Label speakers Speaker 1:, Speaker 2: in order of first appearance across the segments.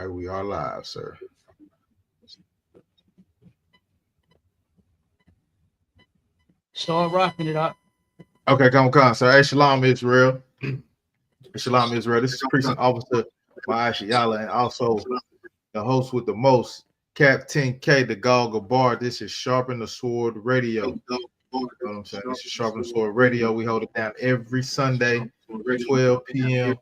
Speaker 1: right, we are live, sir.
Speaker 2: Start rocking it out.
Speaker 1: Okay, come on, sir. Hey, Shalom Israel. Shalom Israel. This is Precinct Officer YAHANNA, and also the host with the most, Captain K, the Goggle Bar. This is Sharpen the Sword Radio. You know what I'm saying? This is Sharpen the Sword Radio. We hold it down every Sunday, 12 p.m.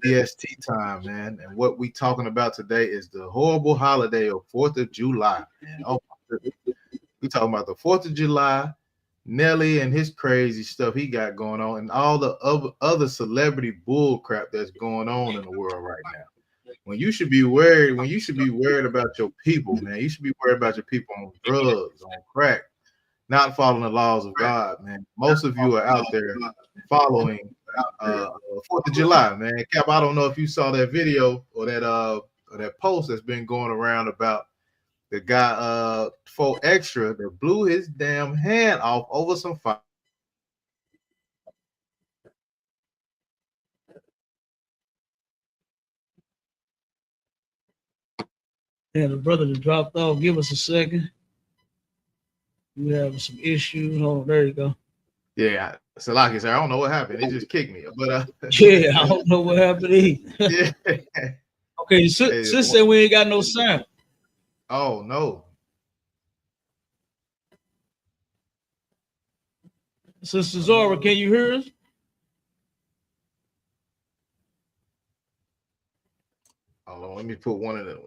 Speaker 1: EST time, man. And what we talking about today is the horrible holiday of 4th of July, man. Oh, we talking about the 4th of July, Nelly and his crazy stuff he got going on, and all the other celebrity bull crap that's going on in the world right now. When you should be worried about your people, man. You should be worried about your people on drugs, on crack, not following the laws of God, man. Most of you are out there following 4th of July, man. Cap, I don't know if you saw that video or that post that's been going around about the guy 4Extra that blew his damn hand off over some fire.
Speaker 2: Yeah, the brother that dropped off. Give us a second. We have some issues. Hold on, there you go.
Speaker 1: Yeah, Salaki said, I don't know what happened. It just kicked me. But
Speaker 2: Yeah, I don't know what happened either.
Speaker 1: Yeah.
Speaker 2: Okay, sis said we ain't got no sound.
Speaker 1: Oh no.
Speaker 2: Sister Zora, can you hear us?
Speaker 1: Hold on, let me put one of them.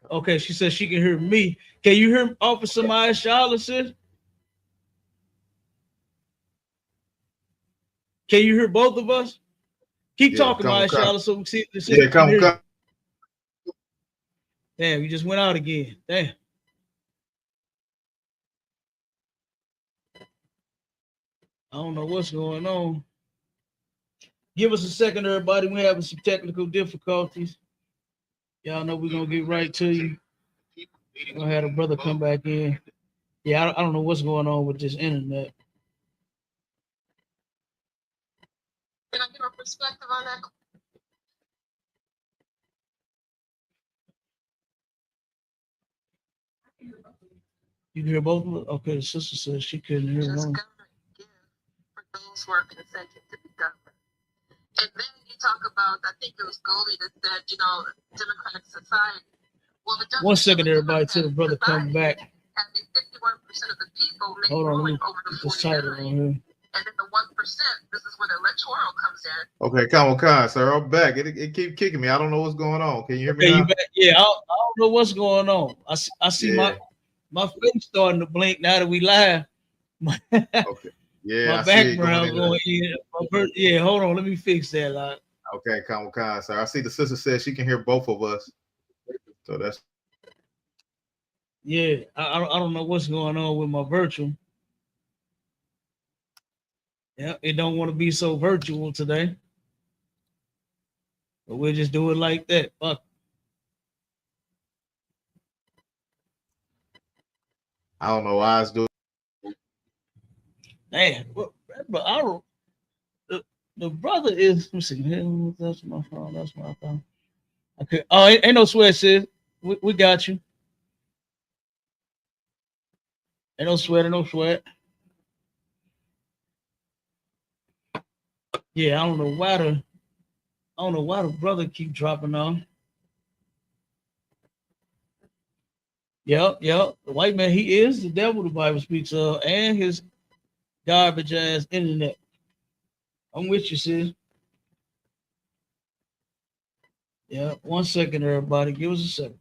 Speaker 2: Okay, she said she can hear me. Can you hear Officer Maya Charlotte, sis? Can you hear both of us? Keep talking, Maya Charlotte, so we see if the sister can hear you. Damn, you just went out again. Damn. I don't know what's going on. Give us a second, everybody. We're having some technical difficulties. Y'all know we're going to get right to you. We're going to have a brother come back in. Yeah, I don't know what's going on with this internet.
Speaker 3: Can I get a perspective on that?
Speaker 2: You can hear both of us? Okay, the sister says she couldn't hear
Speaker 3: one. Just give for those who are consenting to be governed. And then you talk about, I think it was Goldie that said, democratic society. Well, the
Speaker 2: 1 second, everybody, till the brother come back.
Speaker 3: Having 51% of the people make
Speaker 2: Hold on,
Speaker 3: ruling over the 49. And then the 1%, this is where the electoral comes in.
Speaker 1: Okay, come on, sir. I'm back. It keep kicking me. I don't know what's going on. Can you hear me now?
Speaker 2: You back? Yeah, I don't know what's going on. I see my face starting to blink now that we live.
Speaker 1: Okay. Yeah,
Speaker 2: my background going in. Yeah, hold on. Let me fix that. Like.
Speaker 1: Okay, come on, sir. I see the sister says she can hear both of us. So that's.
Speaker 2: Yeah, I don't know what's going on with my virtual. Yeah, it don't want to be so virtual today. But we'll just do it like that. Fuck.
Speaker 1: I don't know why it's doing.
Speaker 2: Man, I don't. The brother is. Let me see. That's my phone. That's my phone. Okay. Oh, ain't no sweat, sis. We got you. Ain't no sweat. Ain't no sweat. Yeah, I don't know why the brother keep dropping off. Yep. The white man, he is the devil the Bible speaks of, and his garbage ass internet. I'm with you, sis. Yeah, 1 second, everybody. Give us a second.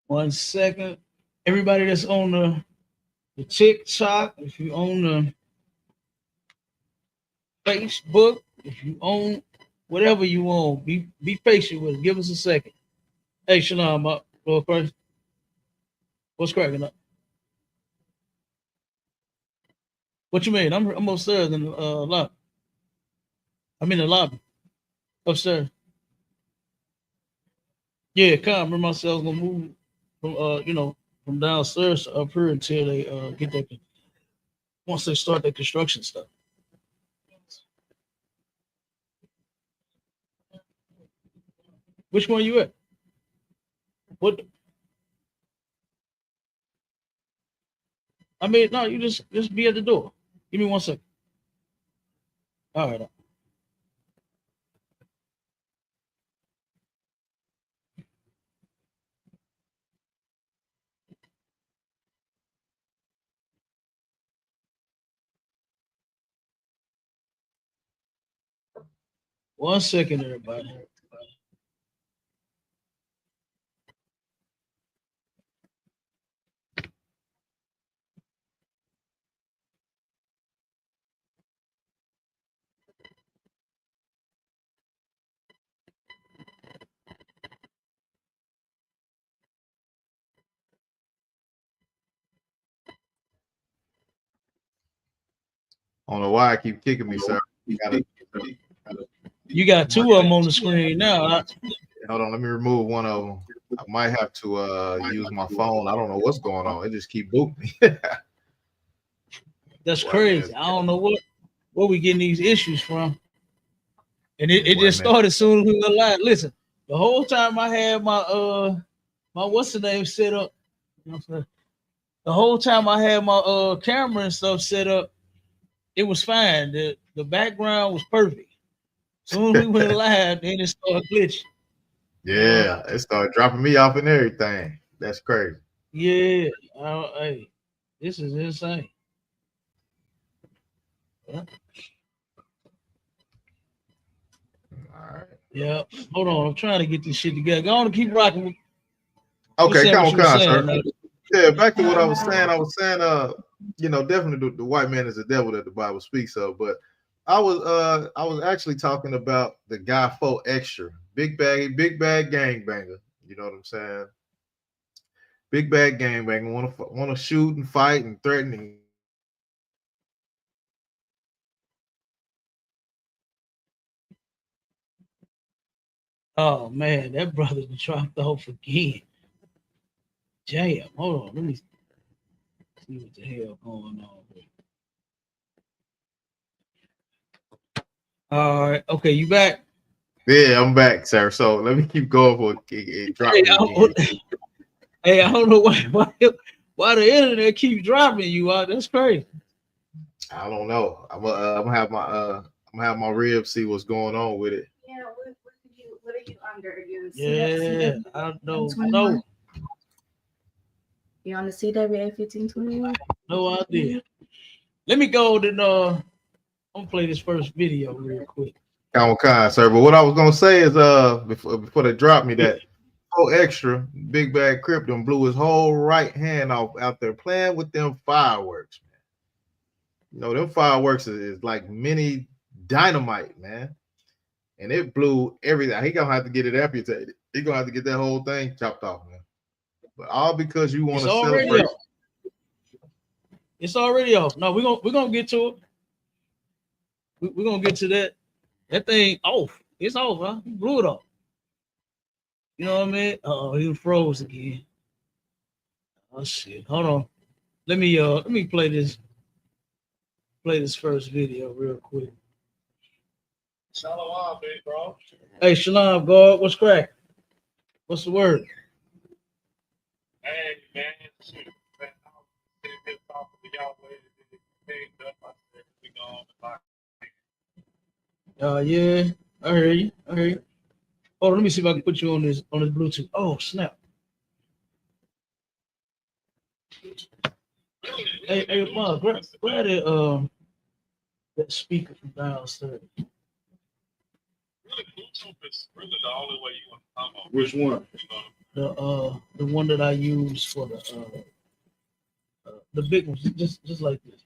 Speaker 2: 1 second. Everybody that's on the TikTok, if you own the Facebook, if you own whatever you own, be patient with it. Give us a second. Hey, Shalom, Lord Christ. What's cracking up? What you mean? I'm upstairs in the lobby. I'm in the lobby. Upstairs. Yeah, remember myself gonna move from from downstairs to up here until they get that once they start their construction stuff. Which one you at? What? I mean, no, you just be at the door. Give me 1 second. All right. 1 second, everybody.
Speaker 1: I don't know why I keep kicking me, sir.
Speaker 2: You got two of them on the screen now.
Speaker 1: Hold on, let me remove one of them. I might have to use my phone. I don't know what's going on. It just keep booting me.
Speaker 2: That's crazy. I don't know where we getting these issues from. And it just started as soon as we were live. Listen, the whole time I had my what's the name set up. You know what I'm saying? The whole time I had my camera and stuff set up, it was fine. The background was perfect. As soon as we went live, then it started glitching.
Speaker 1: Yeah, it started dropping me off and everything. That's crazy.
Speaker 2: Yeah. Hey, this is insane. Yeah.
Speaker 1: All right.
Speaker 2: Yeah. Hold on. I'm trying to get this shit together. Go on and keep rocking.
Speaker 1: Okay, come on, sir. Yeah, back to what I was saying. I was saying, definitely the white man is the devil that the Bible speaks of. But I was actually talking about the guy 4 Extra, big bag gangbanger. You know what I'm saying? Big bag gangbanger, want to shoot and fight and threaten.
Speaker 2: Oh man, that brother dropped off again. Damn, hold on, let me see what the hell going on here. All right, okay, you back?
Speaker 1: Yeah, I'm back, sir. So let me keep going for it dropped me.
Speaker 2: Hey, I don't know why the internet keep dropping you out. That's crazy.
Speaker 1: I don't know. I'm gonna have my rib see what's going on with it.
Speaker 4: Yeah, what are you under?
Speaker 2: Yeah, I don't know.
Speaker 4: You on the CWA 1521?
Speaker 2: No idea. Let me go and I'm gonna play this first video real quick.
Speaker 1: Kind, sir. But what I was gonna say is before they dropped me that 4 Extra big bag Crip them blew his whole right hand off out there playing with them fireworks, man. You know, them fireworks is like mini dynamite, man. And it blew everything. He gonna have to get it amputated. He gonna have to get that whole thing chopped off, man. But all because you want to celebrate.
Speaker 2: It's already off. No, we're gonna get to it. We're gonna get to that. That thing off. It's off, huh? He blew it off. You know what I mean? Oh, he froze again. Oh shit. Hold on. Let me play this first video real quick.
Speaker 5: Shalom, big bro.
Speaker 2: Hey, Shalom, God. What's crack? What's the word?
Speaker 5: Hey, man. Shoot, man. I was sitting here talking to y'all way to picked up. I said, we going to
Speaker 2: Yeah. I hear you. Hold on, let me see if I can put you on this Bluetooth. Oh, snap. Hey, Mom, grab that speaker from downstairs.
Speaker 5: Bluetooth is really the only way you want to come on.
Speaker 1: Which one?
Speaker 5: You know,
Speaker 2: The one that I use for the big ones, just like this.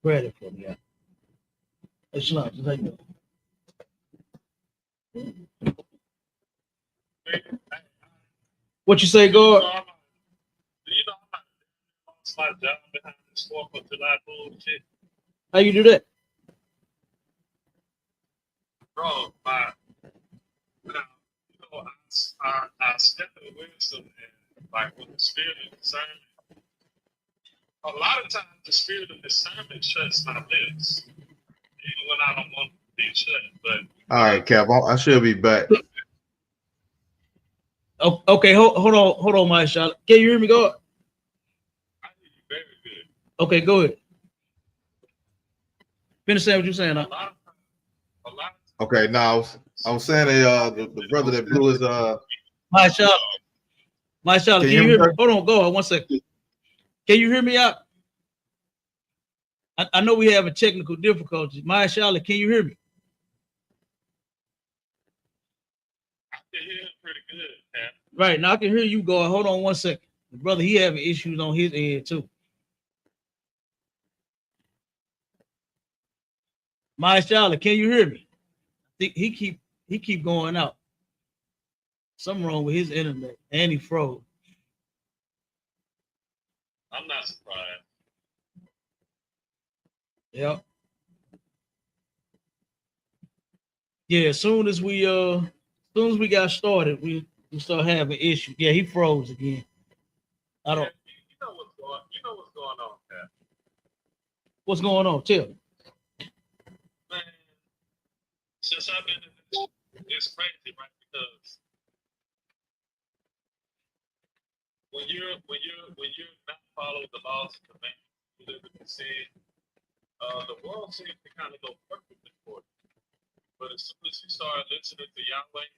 Speaker 2: Grab it for me, yeah. Hey, Shalom, just like that. What you say, God?
Speaker 5: I'm lost my job behind this 4th of July bullshit.
Speaker 2: How you do that?
Speaker 5: Bro, I step in wisdom and like with the spirit of discernment. A lot of times the spirit of discernment shuts my lips, even when I don't want to be shut. But
Speaker 1: All right, Cap. I should be back.
Speaker 2: Oh, okay, hold on, my shot. Can you hear me, God?
Speaker 5: I hear you very good.
Speaker 2: Okay, go ahead. Finish saying what you're saying.
Speaker 5: A
Speaker 2: Huh?
Speaker 5: lot of
Speaker 1: Okay, now I was saying the brother that blew his
Speaker 2: My shot. Can you hear me? Hold on, go on 1 second. Can you hear me out? I know we have a technical difficulty. My Charlotte, can you hear me?
Speaker 5: I can hear him pretty good, man.
Speaker 2: Right, now I can hear you going. Hold on 1 second. The brother, he having issues on his end too. My Charlotte, can you hear me? He keep going out. Something wrong with his internet, and he froze.
Speaker 5: I'm not surprised.
Speaker 2: Yep. Yeah, as soon as we got started, we start having issues. Yeah, he froze again. I don't.
Speaker 5: You know what's going on, man.
Speaker 2: What's going on? Tell me.
Speaker 5: Man, since I've been in this, it's crazy, right? Because when you're not following the laws and commandments, you live in the sin. The world seems to kind of go perfectly for you. But as soon as you start listening to Yahweh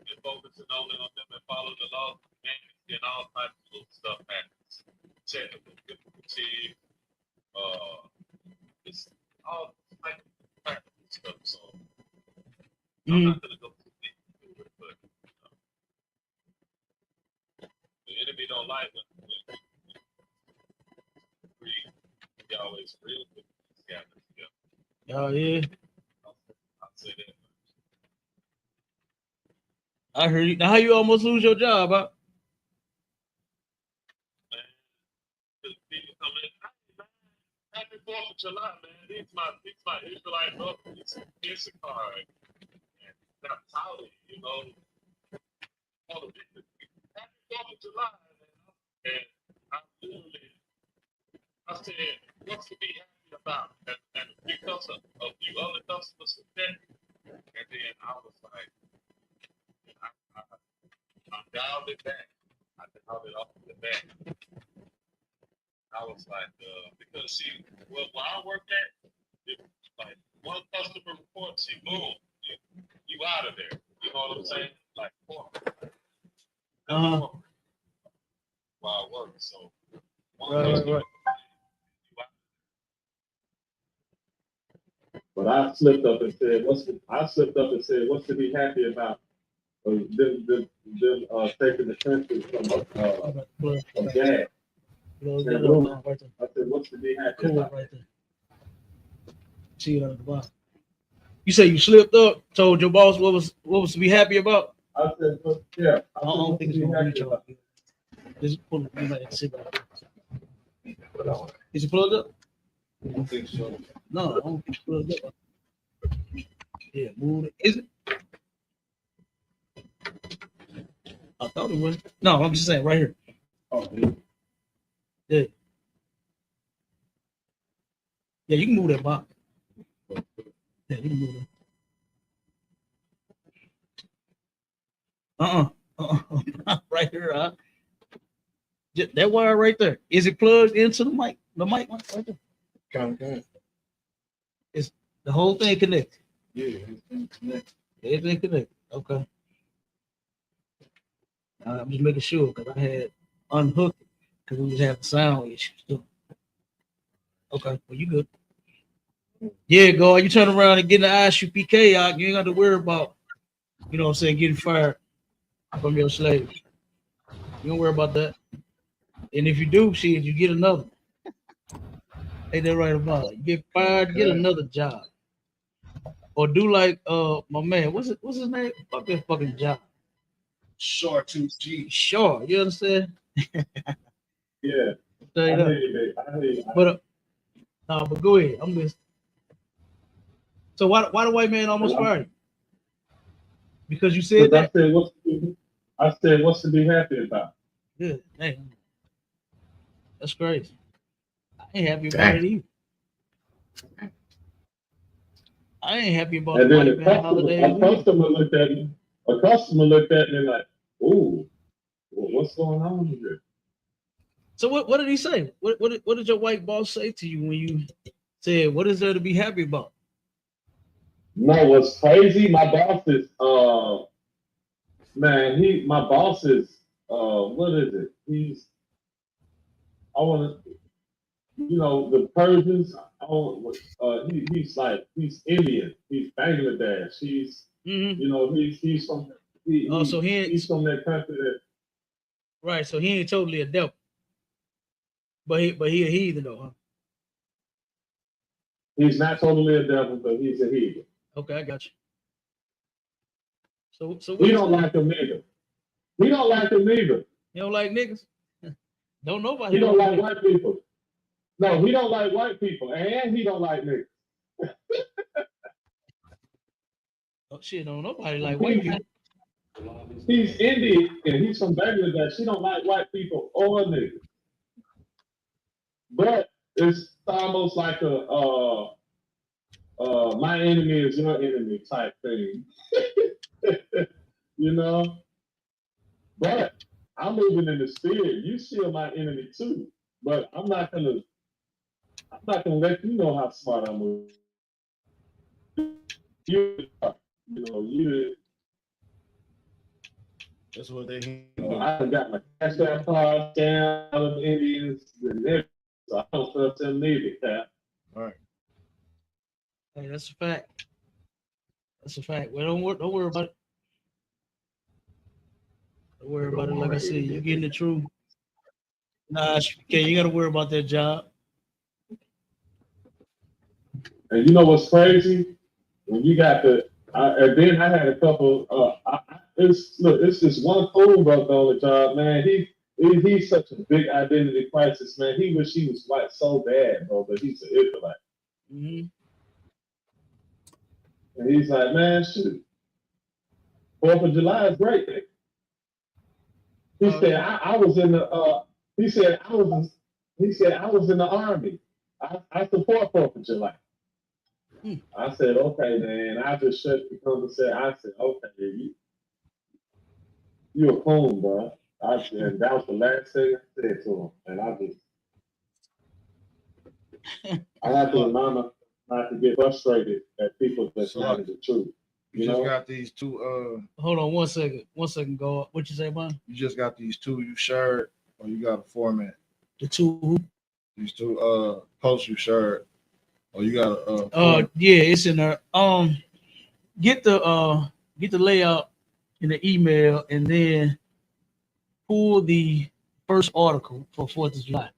Speaker 5: and focusing only on them and following the laws and commandments, then all types of little stuff happens. Technical difficulty, it's all types of practical stuff. So I'm not gonna go too deep into it, but the enemy don't like when we Yahweh's real with these guys together.
Speaker 2: Oh yeah.
Speaker 5: I'll say that.
Speaker 2: I heard you. Now, how you almost lose your job, huh?
Speaker 5: Man, because people come in, hey, man, happy 4th of July, man. These my Israelite brothers. Here's a card. And I'm touting, you know, all the people. Happy 4th of July, man. And I said, what's to be happy about? And because of a few other customers said that, and then I was like, I dialed it back. I dialed it off the back. I was like, because see, where I work at, if like one customer reports, you boom, you out of there. You know what I'm saying? Like, while I work, so one customer.
Speaker 2: Right.
Speaker 5: But I slipped up and said, what's to be happy about? Them taking the country from gas. I said, what's to be happy about?
Speaker 2: Right there. See it on the bottom. You say you slipped up, told your boss what was to be happy about?
Speaker 5: I said, yeah.
Speaker 2: I don't think it's gonna reach out. Just pull it. You might sit right there. Is it plugged up?
Speaker 1: I don't think so.
Speaker 2: No, I don't think it's plugged up. Yeah, move it. Is it? I thought it was. No, I'm just saying right here.
Speaker 1: Oh, yeah.
Speaker 2: Yeah. Yeah, you can move that box. Yeah, you can move it. Right here, huh? That wire right there. Is it plugged into the mic? The mic right there.
Speaker 1: Kind of.
Speaker 2: It's the whole thing connected.
Speaker 1: Yeah, everything connected.
Speaker 2: Everything connected. Okay. I'm just making sure because I had unhooked it because we was having sound issues too. Okay, well you good. Yeah, go. You turn around and get the ISUPK out, you ain't got to worry about, you know what I'm saying, getting fired from your slave. You don't worry about that. And if you do, shit, you get another. Ain't that right about it? You get fired, get another job. Or do like my man, what's his name? Fuck that fucking job.
Speaker 5: Short 2G.
Speaker 2: Sure, you understand?
Speaker 5: Yeah.
Speaker 2: Straight up.
Speaker 5: I hear you.
Speaker 2: But but go ahead. I'm just so why the white man almost fired you? Because you said that?
Speaker 5: I said what's to be happy about?
Speaker 2: Yeah, dang. That's crazy. I ain't happy about it either. I ain't happy about
Speaker 5: And
Speaker 2: the
Speaker 5: then
Speaker 2: white man holiday.
Speaker 5: a customer looked at me and like, ooh, what's going on here?
Speaker 2: So what did he say? What did your white boss say to you when you said, what is there to be happy about?
Speaker 5: No, what's crazy? My boss is what is it? The Persians. He's Indian. He's Bangladesh. He's from he's from that country that.
Speaker 2: Right, so he ain't totally a devil, but he a heathen though, huh?
Speaker 5: He's not totally a devil, but he's a heathen.
Speaker 2: Okay, I got you. So
Speaker 5: he don't like him either. He don't like him either.
Speaker 2: You don't like niggas? Don't nobody.
Speaker 5: He don't like white people. No, he don't like white people, and he don't like niggas.
Speaker 2: Oh shit, don't nobody like white people.
Speaker 5: He's Indian and he's from Bangladesh. He don't like white people or niggas. But it's almost like a my enemy is your enemy type thing. you know? But I'm moving in the spirit. You still my enemy too. But I'm not gonna let you know how smart I'm moving. You
Speaker 1: That's what they.
Speaker 5: I got my cash out card down out of Indians and everything. So I don't trust them neither, Cap.
Speaker 1: All right.
Speaker 2: Hey, that's a fact. That's a fact. Well, don't worry about it. Don't worry about it. Like I said, you're getting the truth. Nah, okay, you got to worry about that job.
Speaker 5: And you know what's crazy? When you got and then I had a couple. It's this one fool brother on the job, man. He's such a big identity crisis, man. He wish he was white so bad, bro, but he's an Israelite.
Speaker 2: Mm-hmm.
Speaker 5: And he's like, man, shoot, 4th of July is great. He said, I was in the. He said I was in the army. I support 4th of July. I said, okay, man. I just shut the conversation. I said, okay, you a coon, bro. And that was the last thing I said to him. And I have to remind myself not to get frustrated at people that's not the truth.
Speaker 1: You just got these two.
Speaker 2: Hold on 1 second. 1 second, go. What you say, man?
Speaker 1: You just got these two you shared, or you got a format.
Speaker 2: The two.
Speaker 1: These two posts you shared, or you got a.
Speaker 2: Yeah, it's in there. Get the layout in the email, and then pull the first article for 4th of July.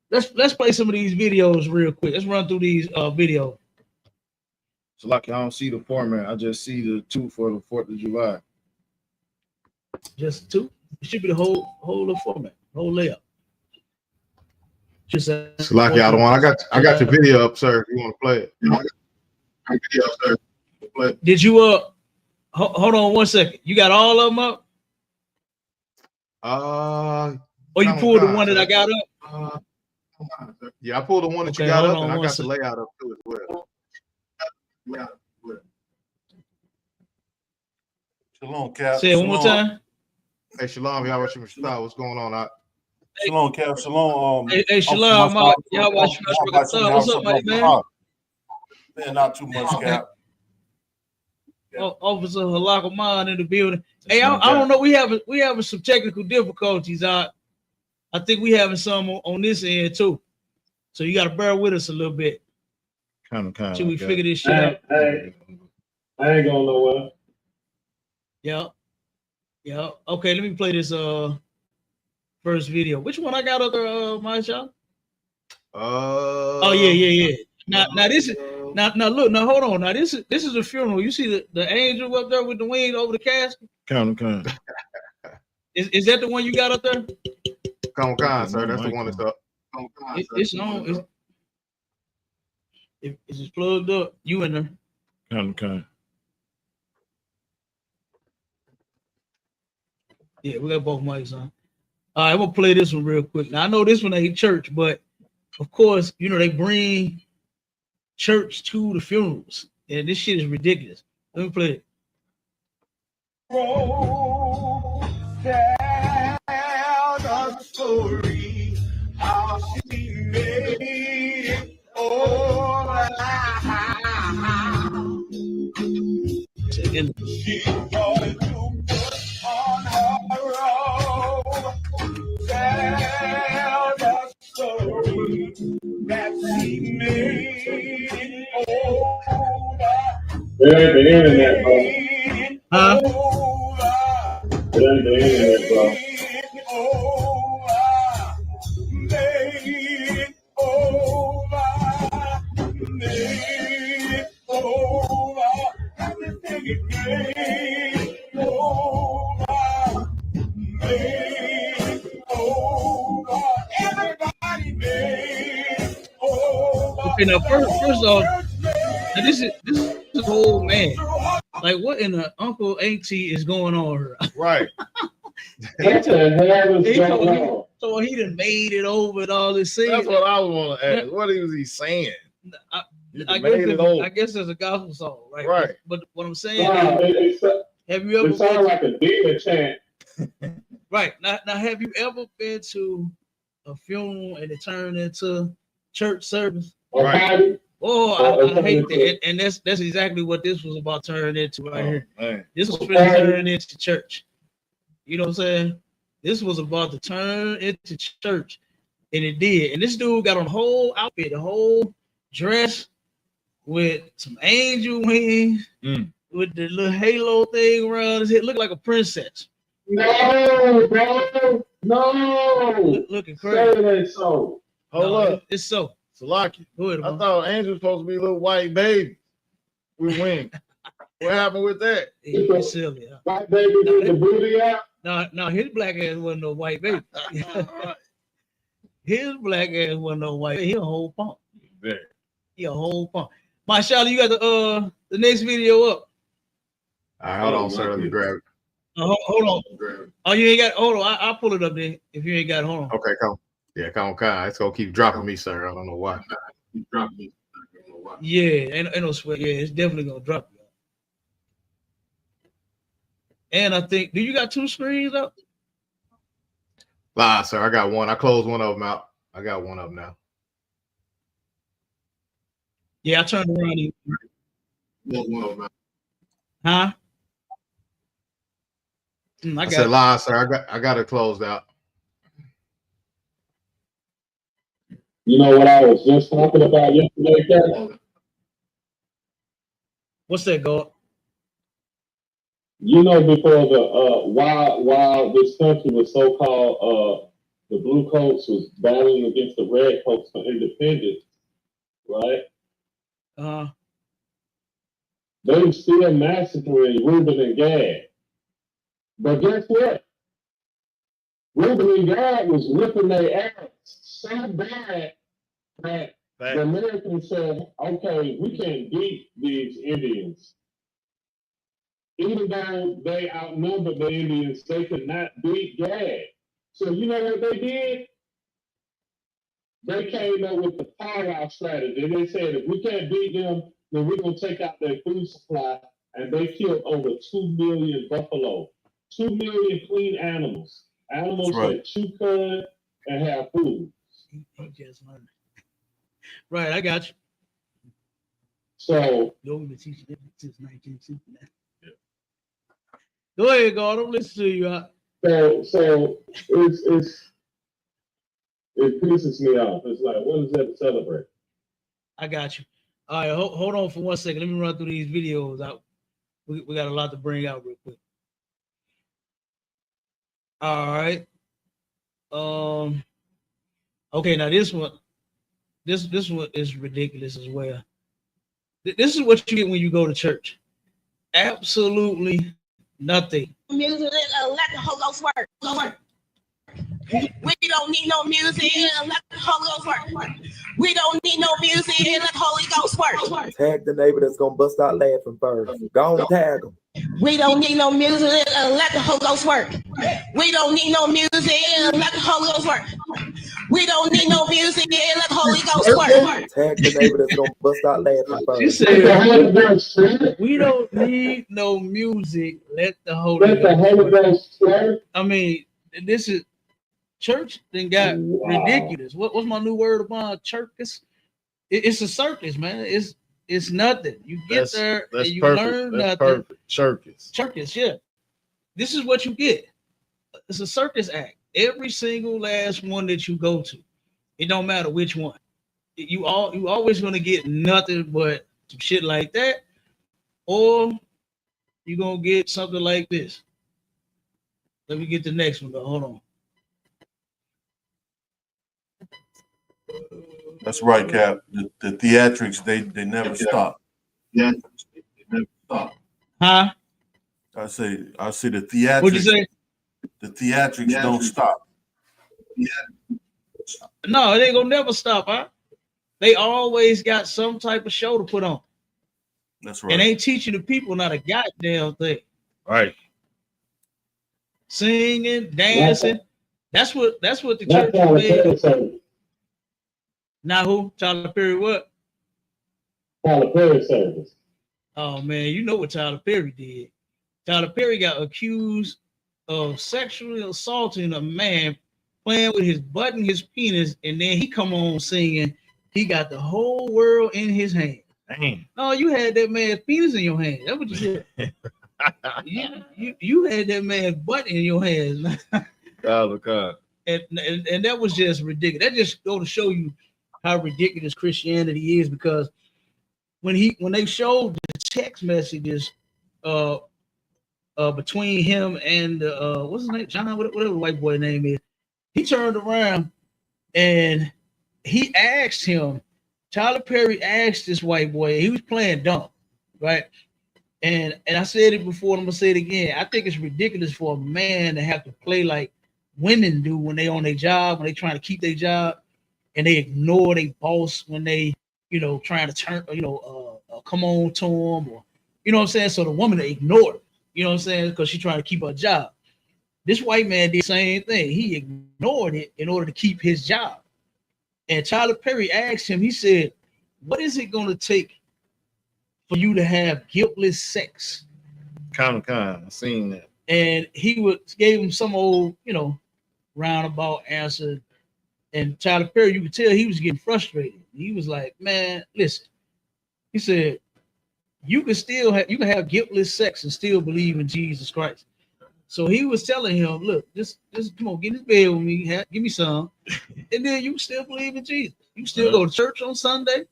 Speaker 2: Let's play some of these videos real quick. Let's run through these videos.
Speaker 1: So like I don't see the format. I just see the two for the 4th of July.
Speaker 2: Just two. It should be the whole format, whole layout. Just
Speaker 1: so like y'all don't want. I got your video up, sir. If you want to play it. Video up, sir. Play it.
Speaker 2: Did you hold on 1 second? You got all of them up? Or you pulled the one that I got up?
Speaker 1: Yeah, I pulled the one that you got up, and I got the layout up too as well. Yeah.
Speaker 6: Shalom, Cap.
Speaker 2: Say it one more time.
Speaker 1: Hey, Shalom, y'all watching Mr. What's going on?
Speaker 6: Shalom, Cap. Shalom.
Speaker 2: Hey, Shalom, y'all watching What's up, my man?
Speaker 6: Man, not too much, Cap.
Speaker 2: Officer Halakamon in the building. Hey, I don't know. We having some technical difficulties. I think we having some on this end too. So you got to bear with us a little bit.
Speaker 1: Kind.
Speaker 2: Should we figure this shit out?
Speaker 5: I ain't going nowhere.
Speaker 2: Yeah. Okay, let me play this first video. Which one I got other my shot? Oh yeah. Now this is now look, now hold on. Now this is a funeral. You see the angel up there with the wings over the casket?
Speaker 1: Kind.
Speaker 2: Is that the one you got up there?
Speaker 1: Kind, sir. That's the one that's up.
Speaker 2: It's on. It's just plugged up. You in there?
Speaker 1: Kind.
Speaker 2: Yeah, we got both mics on. All right, I'm gonna play this one real quick. Now I know this one ain't church, but of course, you know they bring church to the funerals, and this shit is ridiculous. Let me play it.
Speaker 7: Tell the story how she made it over. She wanted to put on her robe. Tell the story that she made it over.
Speaker 5: It ain't the internet, bro.
Speaker 2: Huh?
Speaker 5: It ain't the internet, bro.
Speaker 2: Okay, now first off, now this is an old man. Like, what in the Uncle Auntie is going on here?
Speaker 1: Right.
Speaker 5: What the hell is going on?
Speaker 2: So he done made it over and all this thing.
Speaker 8: That's what I want to ask. What was he saying?
Speaker 2: I guess it's a gospel song, right?
Speaker 8: Right.
Speaker 2: But what I'm saying
Speaker 5: Nah,
Speaker 2: is, have you ever
Speaker 5: it sounds like a demon chant.
Speaker 2: right now have you ever been to a funeral and it turned into church service?
Speaker 5: Right.
Speaker 2: Oh, I hate that. And that's exactly what this was about turning into right here.
Speaker 8: Man.
Speaker 2: This was going to turn into church. You know what I'm saying? This was about to turn into church. And it did. And this dude got on the whole outfit, the whole dress with some angel wings, with the little halo thing around his head. Looked like a princess.
Speaker 5: No, bro. No.
Speaker 2: Looking crazy.
Speaker 5: Say it ain't so.
Speaker 8: Hold up.
Speaker 2: It's so.
Speaker 8: Salaki.
Speaker 2: Go ahead,
Speaker 8: I thought Angel was supposed to be a little white baby with wings. What happened with that?
Speaker 2: It's silly.
Speaker 5: White baby with the booty out.
Speaker 2: No, his black ass wasn't no white baby. His black ass wasn't no white baby. He a whole punk.
Speaker 8: There.
Speaker 2: He a whole punk. My Charlie, you got the next video up.
Speaker 1: All right, hold on, sir. Let me grab it.
Speaker 2: Hold on. Oh, you ain't got. Hold on. I'll pull it up then. If you ain't got it, hold on.
Speaker 1: Okay, come. Yeah, come on. It's gonna keep dropping me, sir. I don't know why.
Speaker 2: Yeah, ain't no sweat. Yeah, it's definitely gonna drop you. And I think, do you got two screens up?
Speaker 1: Lie, sir. I got one. I closed one of them out. I got one up now.
Speaker 2: Yeah, I turned around. Huh?
Speaker 1: I said, lie, sir. I got it closed out.
Speaker 5: You know what I was just talking about yesterday, Kevin?
Speaker 2: What's that, God?
Speaker 5: You know, before the while this country was so called the blue coats was battling against the red coats for independence, right? They were still massacring Reuben and Gad. But guess what? Reuben and Gad was whipping their ass so bad that the Americans said, okay, we can't beat these Indians. Even though they outnumbered the Indians, they could not beat Gad. So you know what they did? They came up with the powwow strategy. They said, if we can't beat them, then we're going to take out their food supply. And they killed over 2 million buffalo, 2 million clean animals. Animals that chew cud and have food.
Speaker 2: Right, I got you.
Speaker 5: So,
Speaker 2: go ahead, God. Don't listen to you.
Speaker 5: So it pisses me off. It's like, what is that to celebrate?
Speaker 2: I got you. All right, hold on for 1 second. Let me run through these videos out. We got a lot to bring out real quick. All right. Okay, now this one is ridiculous as well. This is what you get when you go to church. Absolutely nothing.
Speaker 3: Music, let the Holy Ghost work. We don't need no music, let the Holy Ghost work. We don't need no music, let the Holy Ghost work.
Speaker 9: Tag the neighbor that's gonna bust out laughing first. Go on, tag him.
Speaker 3: We don't need no music, let the Holy Ghost work. We don't need no music, let the Holy Ghost work. We don't need no music, let the Holy Ghost work.
Speaker 9: Tag the neighbor that's gonna bust out laughing first.
Speaker 2: She said, we don't need no music, let the Holy Ghost work. I mean, this is church then got ridiculous. What's my new word about circus? It's a circus, man. It's nothing. You get there and you learn nothing.
Speaker 8: Perfect.
Speaker 2: Circus, yeah. This is what you get. It's a circus act. Every single last one that you go to, it don't matter which one. You always gonna get nothing but some shit like that, or you're gonna get something like this. Let me get the next one though. Hold on.
Speaker 6: That's right, Cap. The theatrics, they never stop.
Speaker 5: Yeah, they never stop.
Speaker 2: Huh?
Speaker 6: I say the theatrics.
Speaker 2: What'd you say?
Speaker 6: The theatrics don't stop.
Speaker 2: No, they gonna never stop, huh? They always got some type of show to put on.
Speaker 6: That's right.
Speaker 2: And ain't teaching the people not a goddamn thing.
Speaker 8: Right.
Speaker 2: Singing, dancing. That's what the church is made. Now who? Tyler Perry what?
Speaker 10: Tyler Perry service.
Speaker 2: Oh man, you know what Tyler Perry did. Tyler Perry got accused of sexually assaulting a man, playing with his butt and his penis, and then he come on singing, he got the whole world in his hand.
Speaker 8: Dang.
Speaker 2: No, you had that man's penis in your hand. That's what you did. you had that man's butt in your hands. And that was just ridiculous. That just go to show you how ridiculous Christianity is, because when they showed the text messages between him and what's his name, John, whatever the white boy name is, he turned around and he asked him, Tyler Perry asked this white boy, he was playing dumb, right? And I said it before, I'm gonna say it again. I think it's ridiculous for a man to have to play like women do when they on their job, when they trying to keep their job, and they ignore their boss when they, trying to turn, come on to them, or, you know what I'm saying? So the woman ignored it, you know what I'm saying? Because she's trying to keep her job. This white man did the same thing. He ignored it in order to keep his job. And Tyler Perry asked him, he said, what is it going to take for you to have guiltless sex?
Speaker 8: Kind. I've seen that.
Speaker 2: And he gave him some old, roundabout answer. And Tyler Perry, you could tell he was getting frustrated. He was like, man, listen. He said, you can have guiltless sex and still believe in Jesus Christ. So he was telling him, look, just come on, get in this bed with me, give me some, and then you still believe in Jesus. You still go to church on Sunday.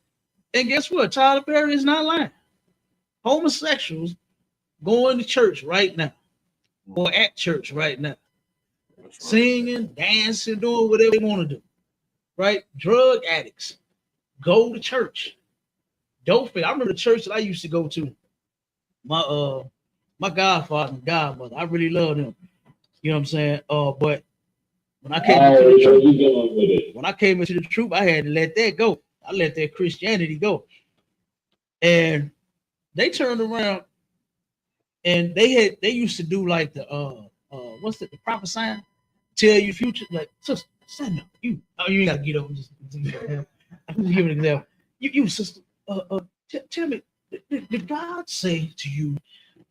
Speaker 2: And guess what? Tyler Perry is not lying. Homosexuals going to church right now, or at church right now, singing, dancing, doing whatever they want to do. Right? Drug addicts go to church. I remember the church that I used to go to. My godfather and godmother, I really loved him. You know what I'm saying? But when I came into the truth, I had to let that go. I let that Christianity go. And they turned around and they used to do like the the proper sign, tell you future, like, sister, stand up. You ain't gotta get up. Just I'm just giving an example. You sister, tell me, did God say to you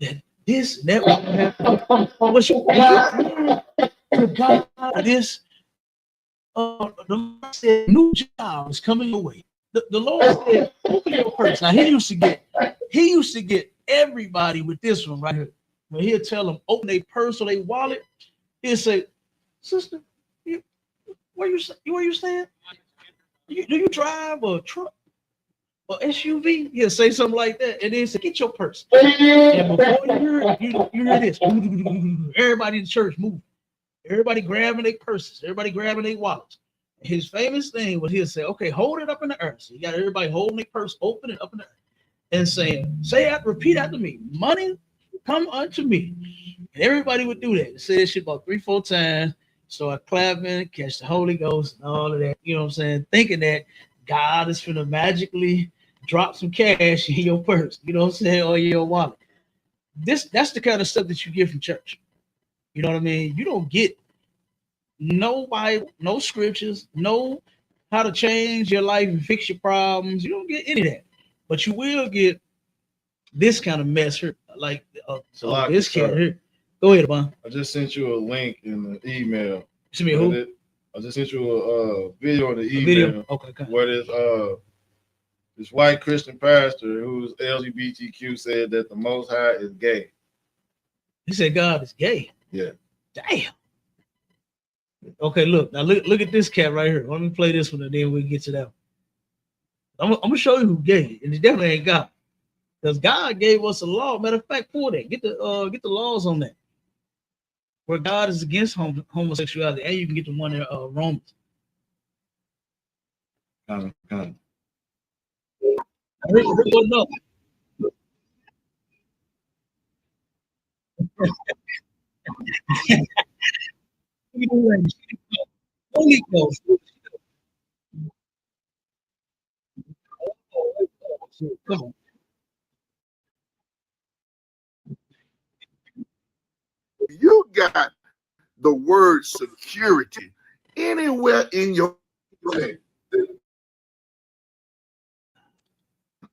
Speaker 2: that this and that will happen? What's your to God this? The Lord said new job is coming your way. The Lord said, open your purse. Now he used to get everybody with this one right here. When he'll tell them open their purse or their wallet, he'll say, sister, where you staying? Do you drive a truck? or SUV, he'll say something like that, and then say, "Get your purse." And before you hear it, you hear this. Everybody in the church moving. Everybody grabbing their purses. Everybody grabbing their wallets. His famous thing was he'll say, "Okay, hold it up in the earth." So you got everybody holding their purse, open it up in the earth, and saying, repeat after me, "Money, come unto me." And everybody would do that. Say this shit about 3-4 times. Start clapping, catch the Holy Ghost, and all of that. You know what I'm saying? Thinking that God is finna magically drop some cash in your purse. You know what I'm saying? Or your wallet. That's the kind of stuff that you get from church. You know what I mean? You don't get no Bible, no scriptures, no how to change your life and fix your problems. You don't get any of that. But you will get this kind of mess here, like this cat here. Go ahead, Bon.
Speaker 8: I just sent you a link in the email.
Speaker 2: Send me who?
Speaker 8: I just sent you a video in the email.
Speaker 2: Video? Okay.
Speaker 8: Where this white Christian pastor who's LGBTQ said that the Most High is gay.
Speaker 2: He said God is gay.
Speaker 8: Yeah.
Speaker 2: Damn. Okay, look at this cat right here. Let me play this one and then we'll get to that. I'm gonna show you who gay, and it definitely ain't God. Because God gave us a law. Matter of fact, for that, get the laws on that. Where God is against homosexuality, and you can get the one in Romans.
Speaker 8: Kind of.
Speaker 2: No. Holy Ghost. Come on.
Speaker 11: You got the word security anywhere in your life.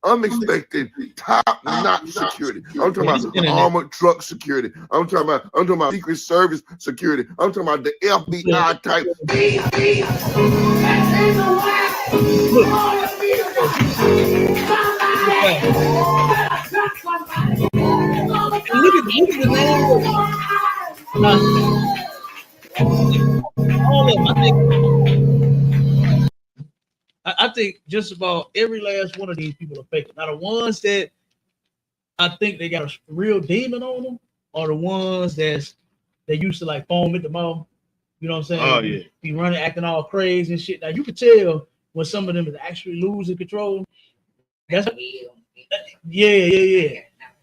Speaker 11: I'm expecting top-notch security. I'm talking about armored truck security. I'm talking about Secret Service security. I'm talking about the FBI type.
Speaker 2: Look at the language. All of them, I think just about every last one of these people are fake. Now the ones that I think they got a real demon on them are the ones they used to like foam at the mouth. You know what I'm saying?
Speaker 8: Oh yeah.
Speaker 2: Be running, acting all crazy and shit. Now you can tell when some of them is actually losing control. Yeah.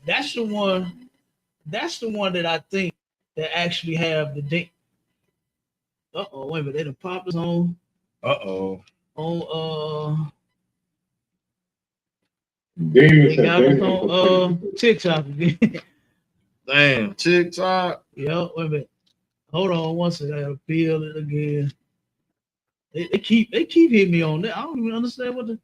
Speaker 2: That's the one that I think that actually have the date. Wait a minute, they done popped us on. They got us on TikTok again.
Speaker 8: Damn, TikTok.
Speaker 2: Yeah, wait a minute. Hold on one second. I gotta feel it again. They keep hitting me on that. I don't even understand what it.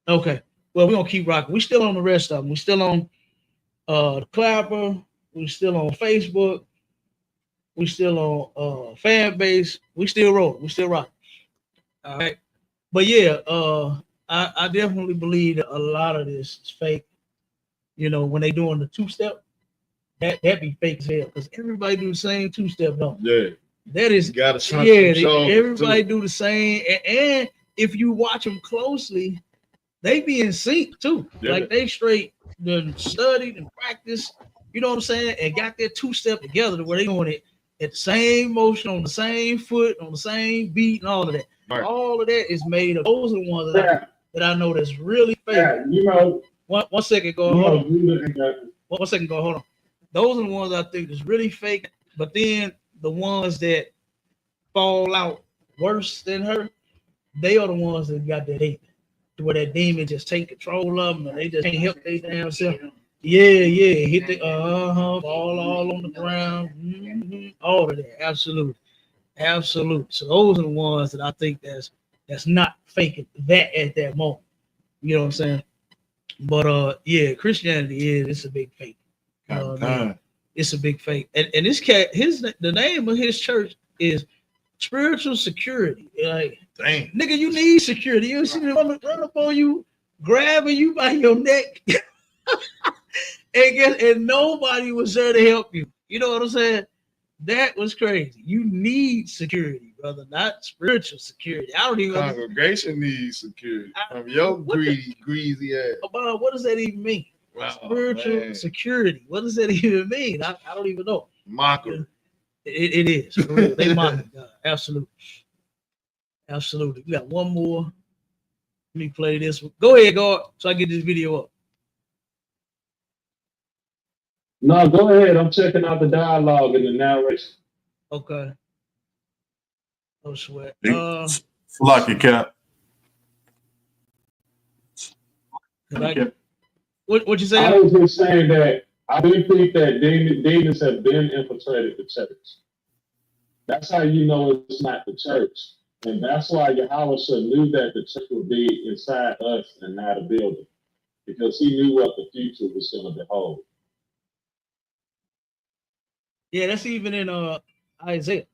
Speaker 2: Okay. Well, we're gonna keep rocking. We still on the rest of them. We still on the Clapper. We still on Facebook. We still on fan base. We still rolling. We still rocking. All right. But yeah, I definitely believe that a lot of this is fake. You know, when they doing the 2-step, that be fake as hell because everybody do the same 2-step, don't they?
Speaker 8: Yeah.
Speaker 2: That is everybody do the same. And if you watch them closely, they be in sync too. Yeah. Like they straight done studied and practiced, you know what I'm saying, and got their 2-step together to where they doing it at the same motion, on the same foot, on the same beat, and all of that. Right. All of that is made of. Those are the ones that I know that's really fake. Yeah, you know. One second, go. Hold on. 1 second, go. Hold on. Those are the ones I think is really fake. But then the ones that fall out worse than her, they are the ones that got that demon, where that demon just take control of them and they just can't help their damn self. Yeah, hit the fall all on the ground, all of that, absolutely. So those are the ones that I think that's not faking that at that moment. You know what I'm saying? But yeah, Christianity it's a big fake. It's a big fake. And this cat, the name of his church is Spiritual Security. Like, dang, nigga, you need security. You see the woman run up on you, grabbing you by your neck, and nobody was there to help you. You know what I'm saying? That was crazy. You need security, brother, not spiritual security. I don't even
Speaker 8: Congregation needs security from your greasy ass.
Speaker 2: What does that even mean? Spiritual security. What does that even mean? I don't even know.
Speaker 8: Mockery.
Speaker 2: It is. For real. They mocking God. Absolutely. Absolutely. We got one more. Let me play this one. Go ahead, God, so I get this video up.
Speaker 10: No, go ahead. I'm checking out the dialogue and the narration.
Speaker 2: Okay. No sweat.
Speaker 6: Like it, Cap.
Speaker 2: What you say?
Speaker 10: I was just saying that I do think that demons have been infiltrated the church. That's how you know it's not the church. And that's why Yahweh knew that the church would be inside us and not a building. Because he knew what the future was going to behold.
Speaker 2: Yeah, that's even in Isaiah.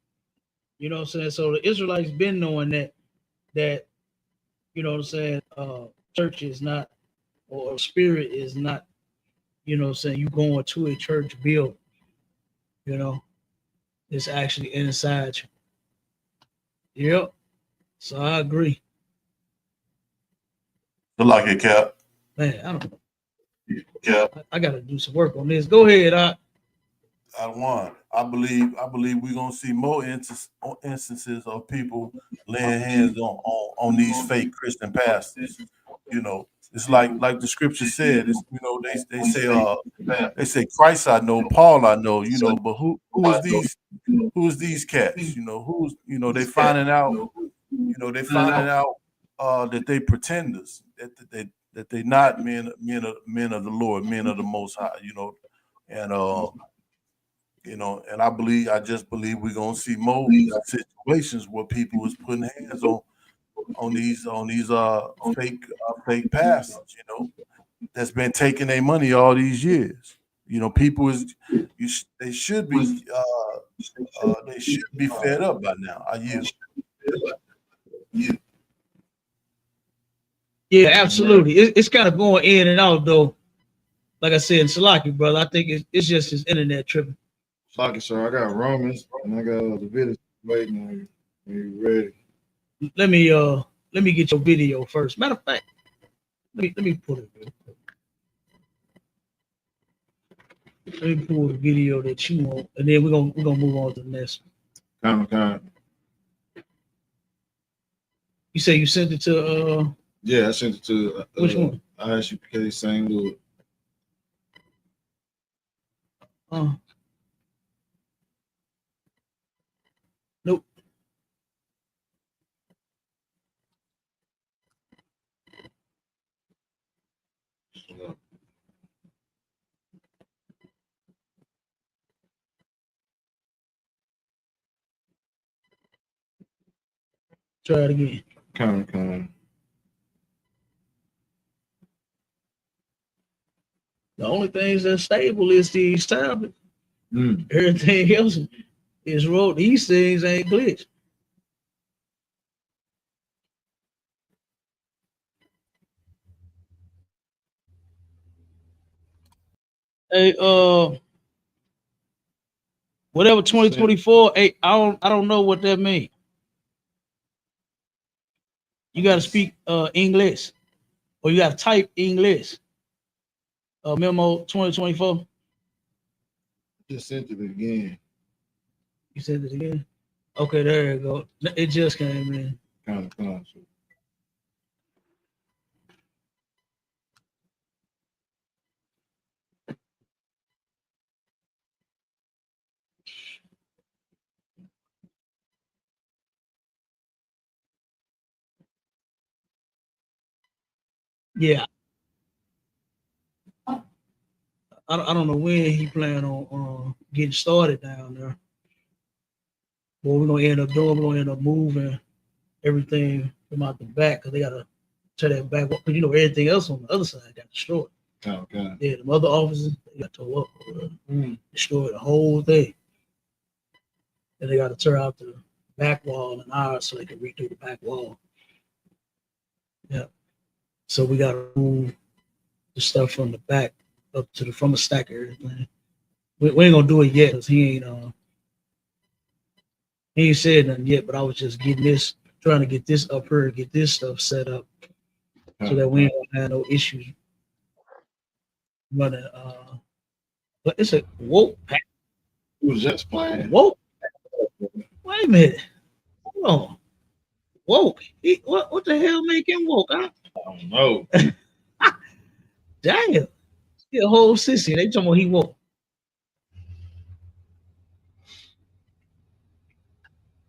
Speaker 2: You know what I'm saying? So the Israelites been knowing that you know what I'm saying, church is not, or spirit is not, you know what I'm saying, you going to a church building, you know, it's actually inside you. Yep. So I agree.
Speaker 6: Like it, Cap.
Speaker 2: Man, I don't know.
Speaker 6: Yeah.
Speaker 2: I gotta do some work on this. Go ahead,
Speaker 6: I believe we're gonna see more instances of people laying hands on these fake Christian pastors. You know, it's like the scripture said. It's, you know, they say Christ I know, Paul I know. You know, but who is these cats? You know, they finding out. You know, they finding out that they pretenders. That they not men of the Lord, men of the Most High. You know, and you know, and I just believe we're gonna see more situations where people is putting hands on these fake pastors, you know, that's been taking their money all these years. You know, people they should be fed up by now.
Speaker 2: Yeah, absolutely. It's kind of going in and out though. Like I said, Salaki, brother, I think it's just his internet tripping.
Speaker 8: Salaki, sir, I got Romans and I got Leviticus waiting on you. Are you ready?
Speaker 2: Let me get your video first. Matter of fact, let me pull it. Let me pull the video that you want, and then we're gonna move on to the next one.
Speaker 8: Kind.
Speaker 2: You say you sent it to
Speaker 8: yeah, I sent it to
Speaker 2: which one?
Speaker 8: ISUPK St. Louis.
Speaker 2: Nope. Try it again.
Speaker 8: Kind.
Speaker 2: The only things that's stable is these tablets. Everything else is rolled. These things ain't glitched. Hey, whatever 2024. Hey, I don't know what that means. You got to speak English, or you got to type English. Memo 2024.
Speaker 8: Just sent it again.
Speaker 2: You sent it again? Okay, there you go. It just came in.
Speaker 8: Kind.
Speaker 2: Yeah. I don't know when he plan on getting started down there. But we're gonna end up moving everything from out the back because they gotta tear that back up. Because you know everything else on the other side got destroyed.
Speaker 8: Okay.
Speaker 2: Yeah, the other offices they got tore up, destroyed the whole thing. And they gotta tear out the back wall and ours so they can redo the back wall. Yeah. So we gotta move the stuff from the back up to from the stack of everything. We ain't gonna do it yet because he ain't He ain't said nothing yet, but I was just trying to get this up here, get this stuff set up so that we don't have no issues running. But it's a woke pack.
Speaker 8: Who's just playing?
Speaker 2: Woke. Wait a minute. Hold on. Woke. What the hell make him woke? I
Speaker 8: don't know.
Speaker 2: Damn. He a whole sissy. They talking about he woke.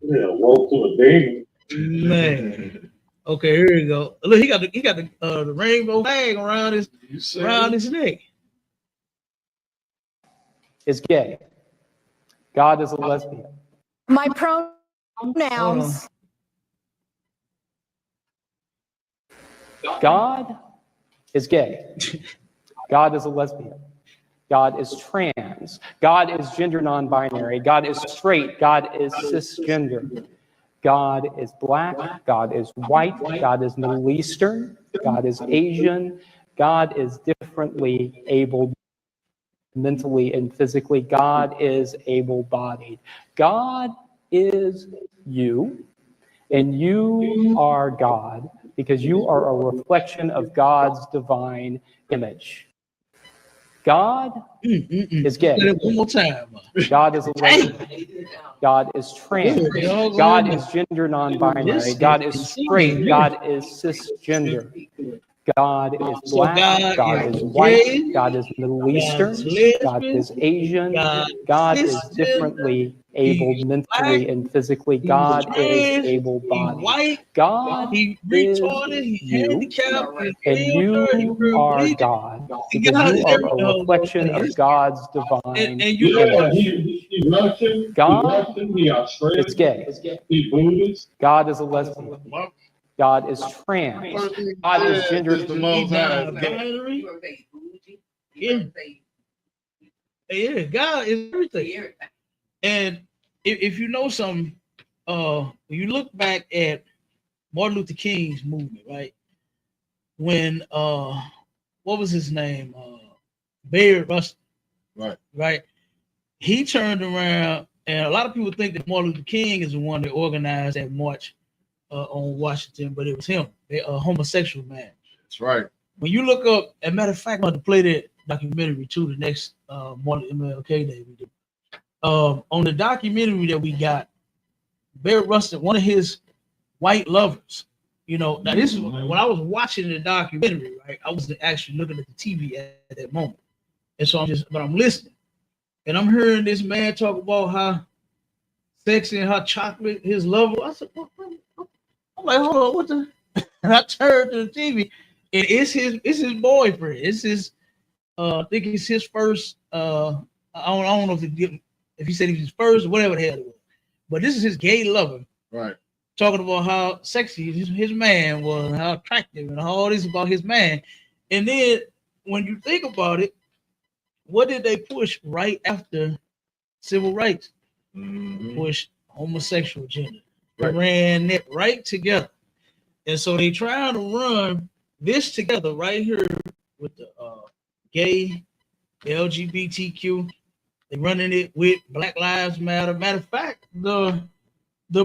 Speaker 10: Yeah, woke to a demon.
Speaker 2: Man. Okay, here we go. Look, he got the rainbow flag around his neck.
Speaker 12: Is gay. God is a lesbian.
Speaker 13: My pronouns.
Speaker 12: God is gay. God is a lesbian. God is trans. God is gender non-binary. God is straight. God is cisgender. God is black. God is white. God is Middle Eastern. God is Asian. God is differently abled mentally and physically. God is able-bodied. God is you, and you are God because you are a reflection of God's divine image. God is gay.
Speaker 2: One more time.
Speaker 12: God is a lesbian. God is trans. God is gender non-binary. God is straight. God is cisgender. God is black. God is white. God is Middle Eastern. God is Asian. God is differently abled mentally and physically. God is able-bodied. God is you, and you are God because you are a reflection of God's divine image. God is gay. God is a lesbian. God is trans. God is gender.
Speaker 2: Yeah, God is everything. And if you know something, when you look back at Martin Luther King's movement, right? When what was his name? Bayard Rustin. Right. He turned around, and a lot of people think that Martin Luther King is the one that organized that march on Washington, but it was him, a homosexual man.
Speaker 8: That's right.
Speaker 2: When you look up, as a matter of fact, I'm going to play that documentary too, the next MLK Day we do. On the documentary that we got, Barry Rustin, one of his white lovers, now this is when I was watching the documentary, right? I wasn't actually looking at the TV at that moment. And so I'm listening. And I'm hearing this man talk about how sexy and how chocolate his lover. I said, what? I'm like, hold on, what the? And I turned to the TV, and it's his boyfriend. It's his, I think it's his first. I don't know if he said he was his first or whatever the hell it was, but this is his gay lover,
Speaker 8: right?
Speaker 2: Talking about how sexy his man was, and how attractive, and all this about his man. And then when you think about it, what did they push right after civil rights? Push homosexual gender. Right. Ran it right together. And so they trying to run this together right here with the gay, LGBTQ. They running it with Black Lives Matter. Matter of fact, the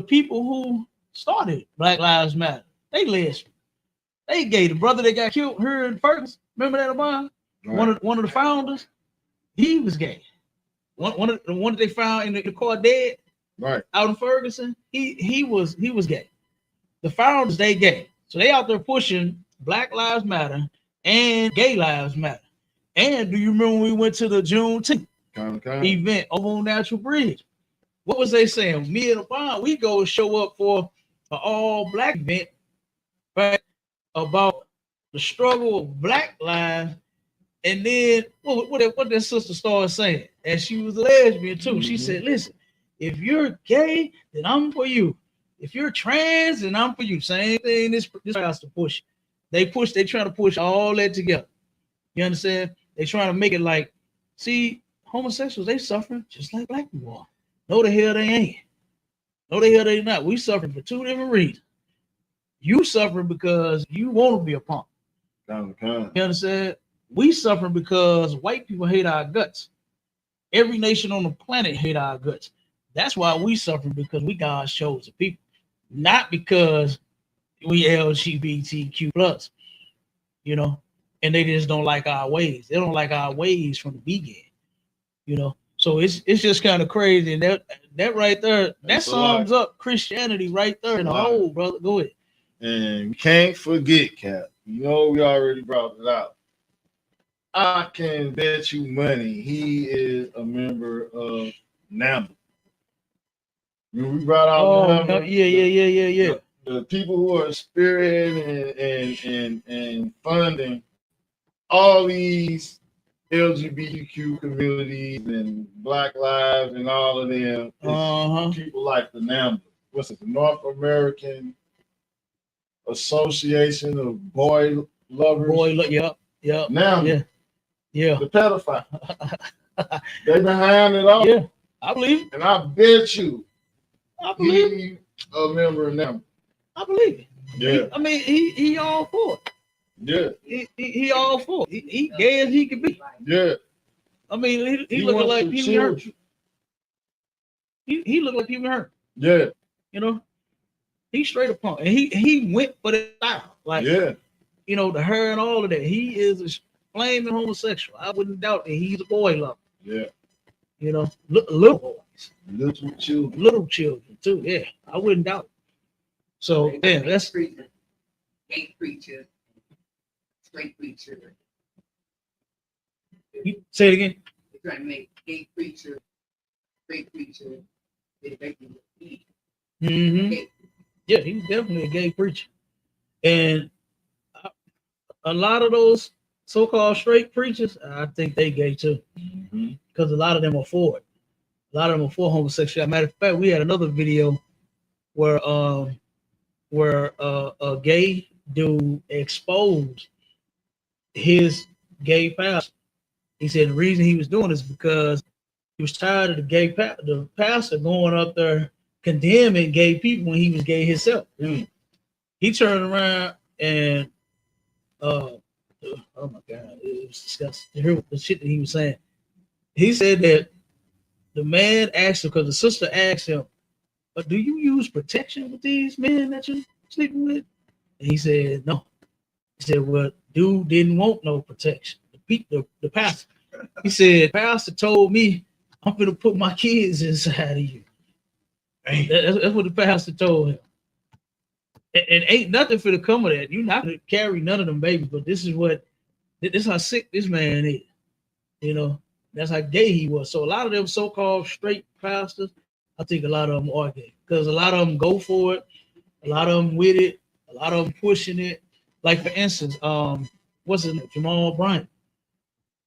Speaker 2: people who started Black Lives Matter, they lesbian. They gay. The brother that got killed here in Ferguson, remember that about? Right. One of the founders, he was gay. One that they found in the car dead, right, out in Ferguson, he was gay. The founders, they gay. So they out there pushing Black Lives Matter and Gay Lives Matter. And do you remember when we went to the Juneteenth event over on Natural Bridge? What was they saying? Me and Obama, we go show up for an all-black event, right? About the struggle of Black lives. And then what that sister started saying, and she was a lesbian too. She said, listen, if you're gay, then I'm for you. If you're trans, then I'm for you. Same thing this has to push. They trying to push all that together. You understand? They trying to make it like, see, homosexuals, they suffering just like black people are. No, the hell they ain't. No, the hell they not. We suffering for two different reasons. You suffering because you want to be a punk. You understand? We suffering because white people hate our guts. Every nation on the planet hate our guts. That's why we suffer, because we God's chosen people, not because we LGBTQ plus, you know, and they just don't like our ways. They don't like our ways from the beginning, you know. So it's just kind of crazy. And that right there, that sums up Christianity right there in the whole, brother. Go ahead.
Speaker 8: And we can't forget, Cap. You know, we already brought it out. I can bet you money he is a member of NAMBLA. When we brought out
Speaker 2: yeah.
Speaker 8: The people who are spearheading and funding all these LGBTQ communities and Black Lives and all of them, people like the NAMBLA. What's it? The North American Association of Boy Lovers.
Speaker 2: Yep.
Speaker 8: NAMBLA.
Speaker 2: Yeah.
Speaker 8: The pedophile. They behind it all.
Speaker 2: Yeah, I believe it.
Speaker 8: And I bet you
Speaker 2: he's
Speaker 8: a member of NAMBLA.
Speaker 2: I believe it.
Speaker 8: Yeah.
Speaker 2: I mean, he all for it.
Speaker 8: Yeah.
Speaker 2: He all for it. He gay as he can be.
Speaker 8: Yeah.
Speaker 2: I mean, he looking like people hurt. He look like people hurt.
Speaker 8: Yeah.
Speaker 2: You know, he's straight up punk. And he went for the style. Like, you know, the hair and all of that. He is a flaming homosexual. I wouldn't doubt that he's a boy lover.
Speaker 8: Yeah.
Speaker 2: You know, little boys.
Speaker 8: Little children.
Speaker 2: Little children too. Yeah. I wouldn't doubt it. So yeah, that's
Speaker 14: gay preacher, straight preacher.
Speaker 2: You say it again.
Speaker 14: They're trying to make gay preacher, straight preacher. They're making it.
Speaker 2: Mm-hmm. Yeah, he's definitely a gay preacher, and a lot of those so-called straight preachers, I think they gay too, because a lot of them are for it. A lot of them are for homosexuality. Matter of fact, we had another video where a gay dude exposed his gay pastor. He said the reason he was doing this because he was tired of the pastor going up there condemning gay people when he was gay himself. He turned around and oh my God, it was disgusting to hear the shit that he was saying. He said that the man asked him, because the sister asked him, "But do you use protection with these men that you're sleeping with?" And he said, "No." He said, "Well, dude didn't want no protection." The pastor. He said, "Pastor told me I'm gonna put my kids inside of you." That's what the pastor told him. And ain't nothing for the come of that. You're not gonna carry none of them babies, but this is how sick this man is. You know, that's how gay he was. So a lot of them so-called straight pastors, I think a lot of them are gay, because a lot of them go for it, a lot of them with it, a lot of them pushing it. Like for instance, what's his name? Jamal Bryant.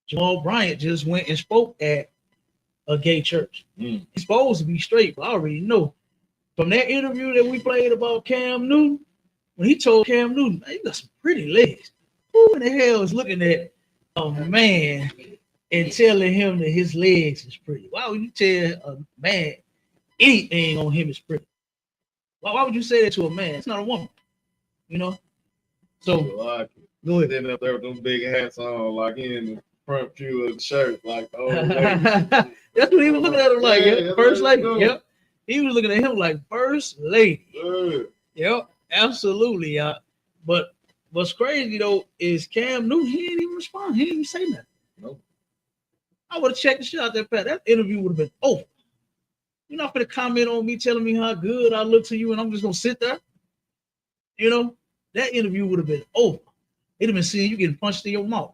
Speaker 2: Jamal Bryant just went and spoke at a gay church. He's supposed to be straight, but I already know from that interview that we played about Cam Newton, when he told Cam Newton, "Man, you got some pretty legs." Who in the hell is looking at a man and telling him that his legs is pretty? Why would you tell a man anything on him is pretty? Why would you say that to a man? It's not a woman, you know? So
Speaker 8: go ahead. Sitting up there with them big hats on, like in the front pew of the church, like
Speaker 2: that's what he was looking at him like. Yeah, first lady. Yep. He was looking at him like first lady. Yep, absolutely. Yeah. But what's crazy though is Cam Newton, he didn't even respond. He didn't even say nothing.
Speaker 8: Nope.
Speaker 2: I would have checked the shit out that Pat. That interview would have been over. You're not gonna comment on me telling me how good I look to you, and I'm just gonna sit there. You know, that interview would have been over. It'd have been seeing you getting punched in your mouth.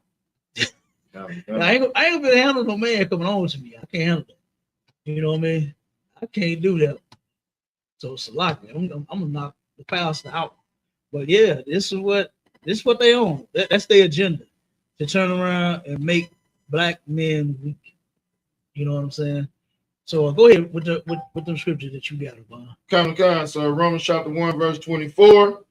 Speaker 2: I ain't gonna be able to handle no man coming on to me. I can't handle that. You know what I mean? I can't do that. So it's a lot, man. I'm gonna knock the pastor out. But yeah, this is what they own. That's their agenda, to turn around and make black men weak. You know what I'm saying? So go ahead with the scripture that you got, Yvonne.
Speaker 8: So Romans chapter 1, verse 24.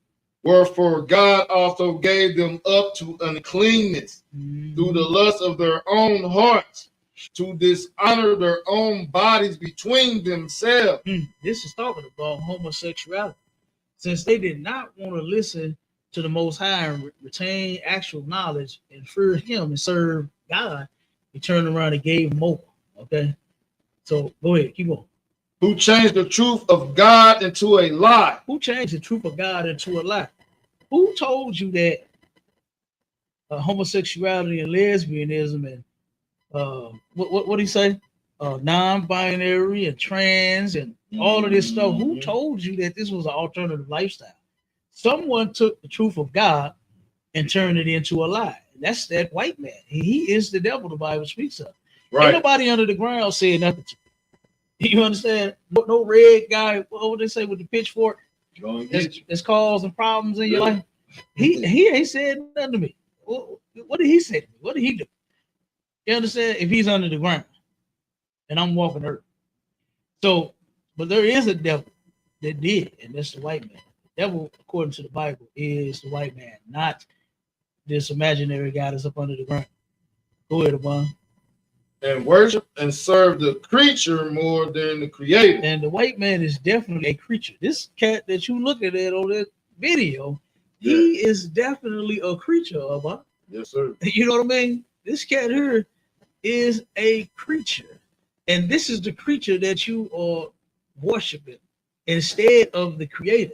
Speaker 8: Wherefore God also gave them up to uncleanness through the lust of their own hearts, to dishonor their own bodies between themselves.
Speaker 2: This is talking about homosexuality. Since they did not want to listen to the Most High and retain actual knowledge and fear Him and serve God, He turned around and gave them over. Okay, so go ahead, keep going.
Speaker 8: Who changed the truth of God into a lie?
Speaker 2: Who changed the truth of God into a lie? Who told you that homosexuality and lesbianism and what do you say? Non-binary and trans and all of this stuff. Who told you that this was an alternative lifestyle? Someone took the truth of God and turned it into a lie. And that's that white man. He is the devil the Bible speaks of.
Speaker 8: Right.
Speaker 2: Ain't nobody under the ground said nothing to you. You understand? But no red guy, what would they say with the pitchfork? It's causing problems in your life. He ain't said nothing to me. What did he say to me? What did he do? You understand? If he's under the ground and I'm walking earth. So, but there is a devil that did, and that's the white man. The devil, according to the Bible, is the white man, not this imaginary guy that's up under the ground. Go ahead, Abon.
Speaker 8: And worship and serve the creature more than the creator.
Speaker 2: And the white man is definitely a creature. This cat that you looking at on that video, he is definitely a creature, Abon.
Speaker 8: Yes, sir.
Speaker 2: You know what I mean? This cat here is a creature. And this is the creature that you are worshiping instead of the creator.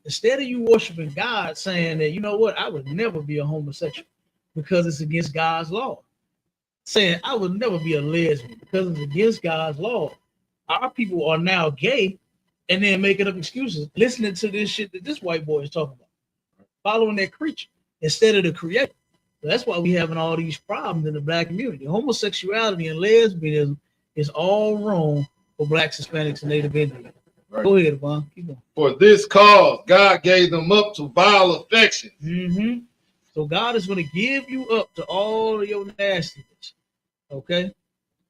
Speaker 2: Instead of you worshiping God, saying that, you know what, I would never be a homosexual because it's against God's law. Saying I would never be a lesbian because it's against God's law. Our people are now gay and then making up excuses, listening to this shit that this white boy is talking about, following that creature instead of the creator. So that's why we're having all these problems in the black community. Homosexuality and lesbianism is all wrong for blacks, Hispanics, and Native Indians. Right. Go ahead, Yvonne. Keep going.
Speaker 8: For this cause, God gave them up to vile affections.
Speaker 2: Mm-hmm. So God is going to give you up to all of your nastiness. Okay?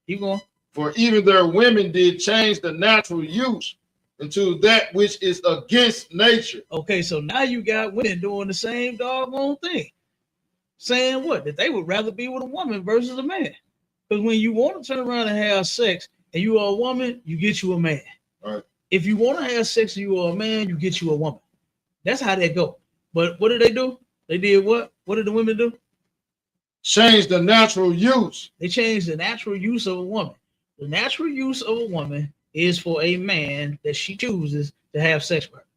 Speaker 2: Keep going.
Speaker 8: For even their women did change the natural use into that which is against nature.
Speaker 2: Okay, so now you got women doing the same doggone thing. Saying what? That they would rather be with a woman versus a man. Because when you want to turn around and have sex and you are a woman, you get you a man.
Speaker 8: All right.
Speaker 2: If you want to have sex and you are a man, you get you a woman. That's how they go. But what did they do? They did what? What did the women do?
Speaker 8: Change the natural use.
Speaker 2: They changed the natural use of a woman. The natural use of a woman is for a man that she chooses to have sex with her,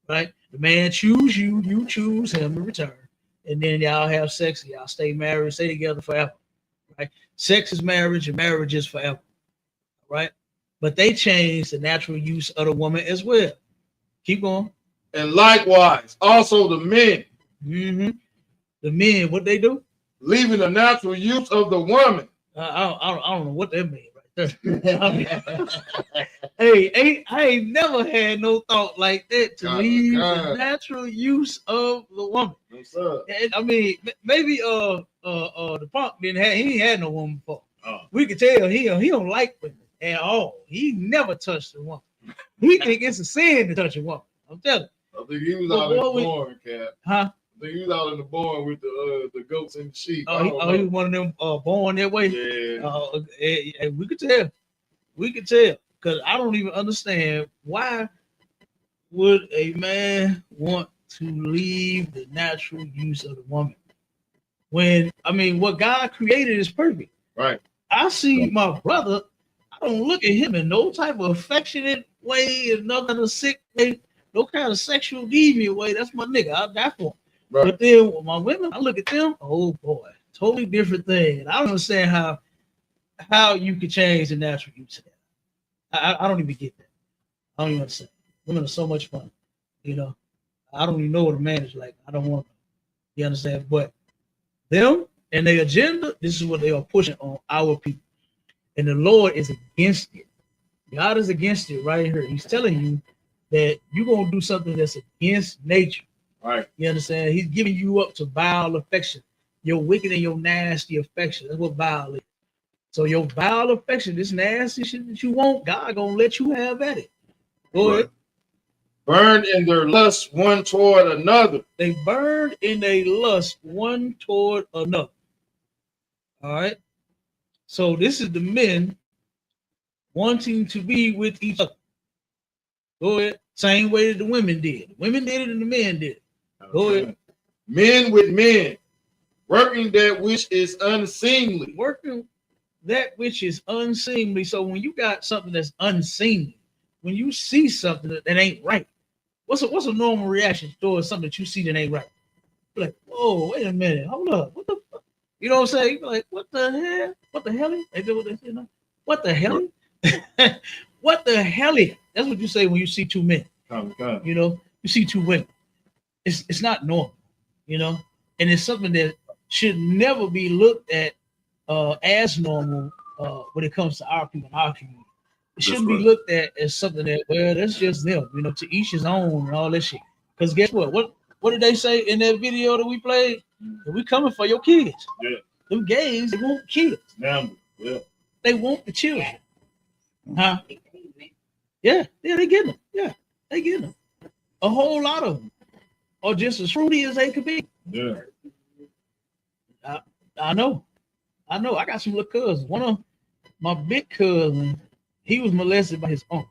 Speaker 2: right? The man chooses you, you choose him in return. And then y'all have sex, y'all stay married, stay together forever, right? Sex is marriage and marriage is forever, right? But they changed the natural use of the woman as well. Keep going.
Speaker 8: And likewise, also the men.
Speaker 2: Mm-hmm. The men, what they do?
Speaker 8: Leaving the natural use of the woman.
Speaker 2: I don't know what that means right there. Hey, I ain't never had no thought like that to leave the natural use of the woman.
Speaker 8: No, sir.
Speaker 2: I mean, maybe the punk he ain't had no woman before. We could tell he don't like women at all. He never touched a woman. He think it's a sin to touch a woman. I'm telling you.
Speaker 8: I think he was out in the barn, Cap.
Speaker 2: Huh?
Speaker 8: I think he was out in the barn with the goats and the sheep.
Speaker 2: He was one of them born that way.
Speaker 8: Yeah.
Speaker 2: We could tell. We could tell. Because I don't even understand why would a man want to leave the natural use of the woman? When, I mean, what God created is perfect.
Speaker 8: Right.
Speaker 2: I see my brother, I don't look at him in no type of affectionate way, and no kind of sick way, no kind of sexual deviant way. That's my nigga. I'll die for him. Right. But then with my women, I look at them, oh boy, totally different thing. And I don't understand how you could change the natural use of that. I don't even get that. I don't even understand. Women are so much fun. You know, I don't even know what a man is like. I don't want them. You understand? But them and their agenda, this is what they are pushing on our people. And the Lord is against it. God is against it right here. He's telling you that you're going to do something that's against nature.
Speaker 8: Right.
Speaker 2: You understand? He's giving you up to vile affection. Your wicked and your nasty affection. That's what vile is. So your vile affection, this nasty shit that you want, God gonna let you have at it. Go ahead.
Speaker 8: Burn in their lust one toward another.
Speaker 2: They burned in their lust one toward another. All right. So this is the men wanting to be with each other. Go ahead. Same way that the women did. The women did it and the men did it. Go ahead.
Speaker 8: Men with men, working that which is unseemly.
Speaker 2: Working that which is unseemly. So when you got something that's unseemly, when you see something that ain't right, what's a normal reaction towards something that you see that ain't right? You're like, whoa, wait a minute, hold up, what the fuck? You know what I'm saying? You're like, what the hell? What the hell? They do what they say now. What the hell? What the hell? That's what you say when you see two men. You know, you see two women. It's not normal, you know, and it's something that should never be looked at as normal when it comes to our people in our community. It shouldn't be looked at as something that, well, that's just them, you know, to each his own and all that shit. Because guess what? What did they say in that video that we played? That we coming for your kids. Yeah. Them gays, they want kids. Yeah. They want the children. Huh? Yeah, they get them. Yeah, they get them. A whole lot of them. Or just as fruity as they could be. Yeah. I know. I got some little cousins. One of my big cousins, he was molested by his uncle.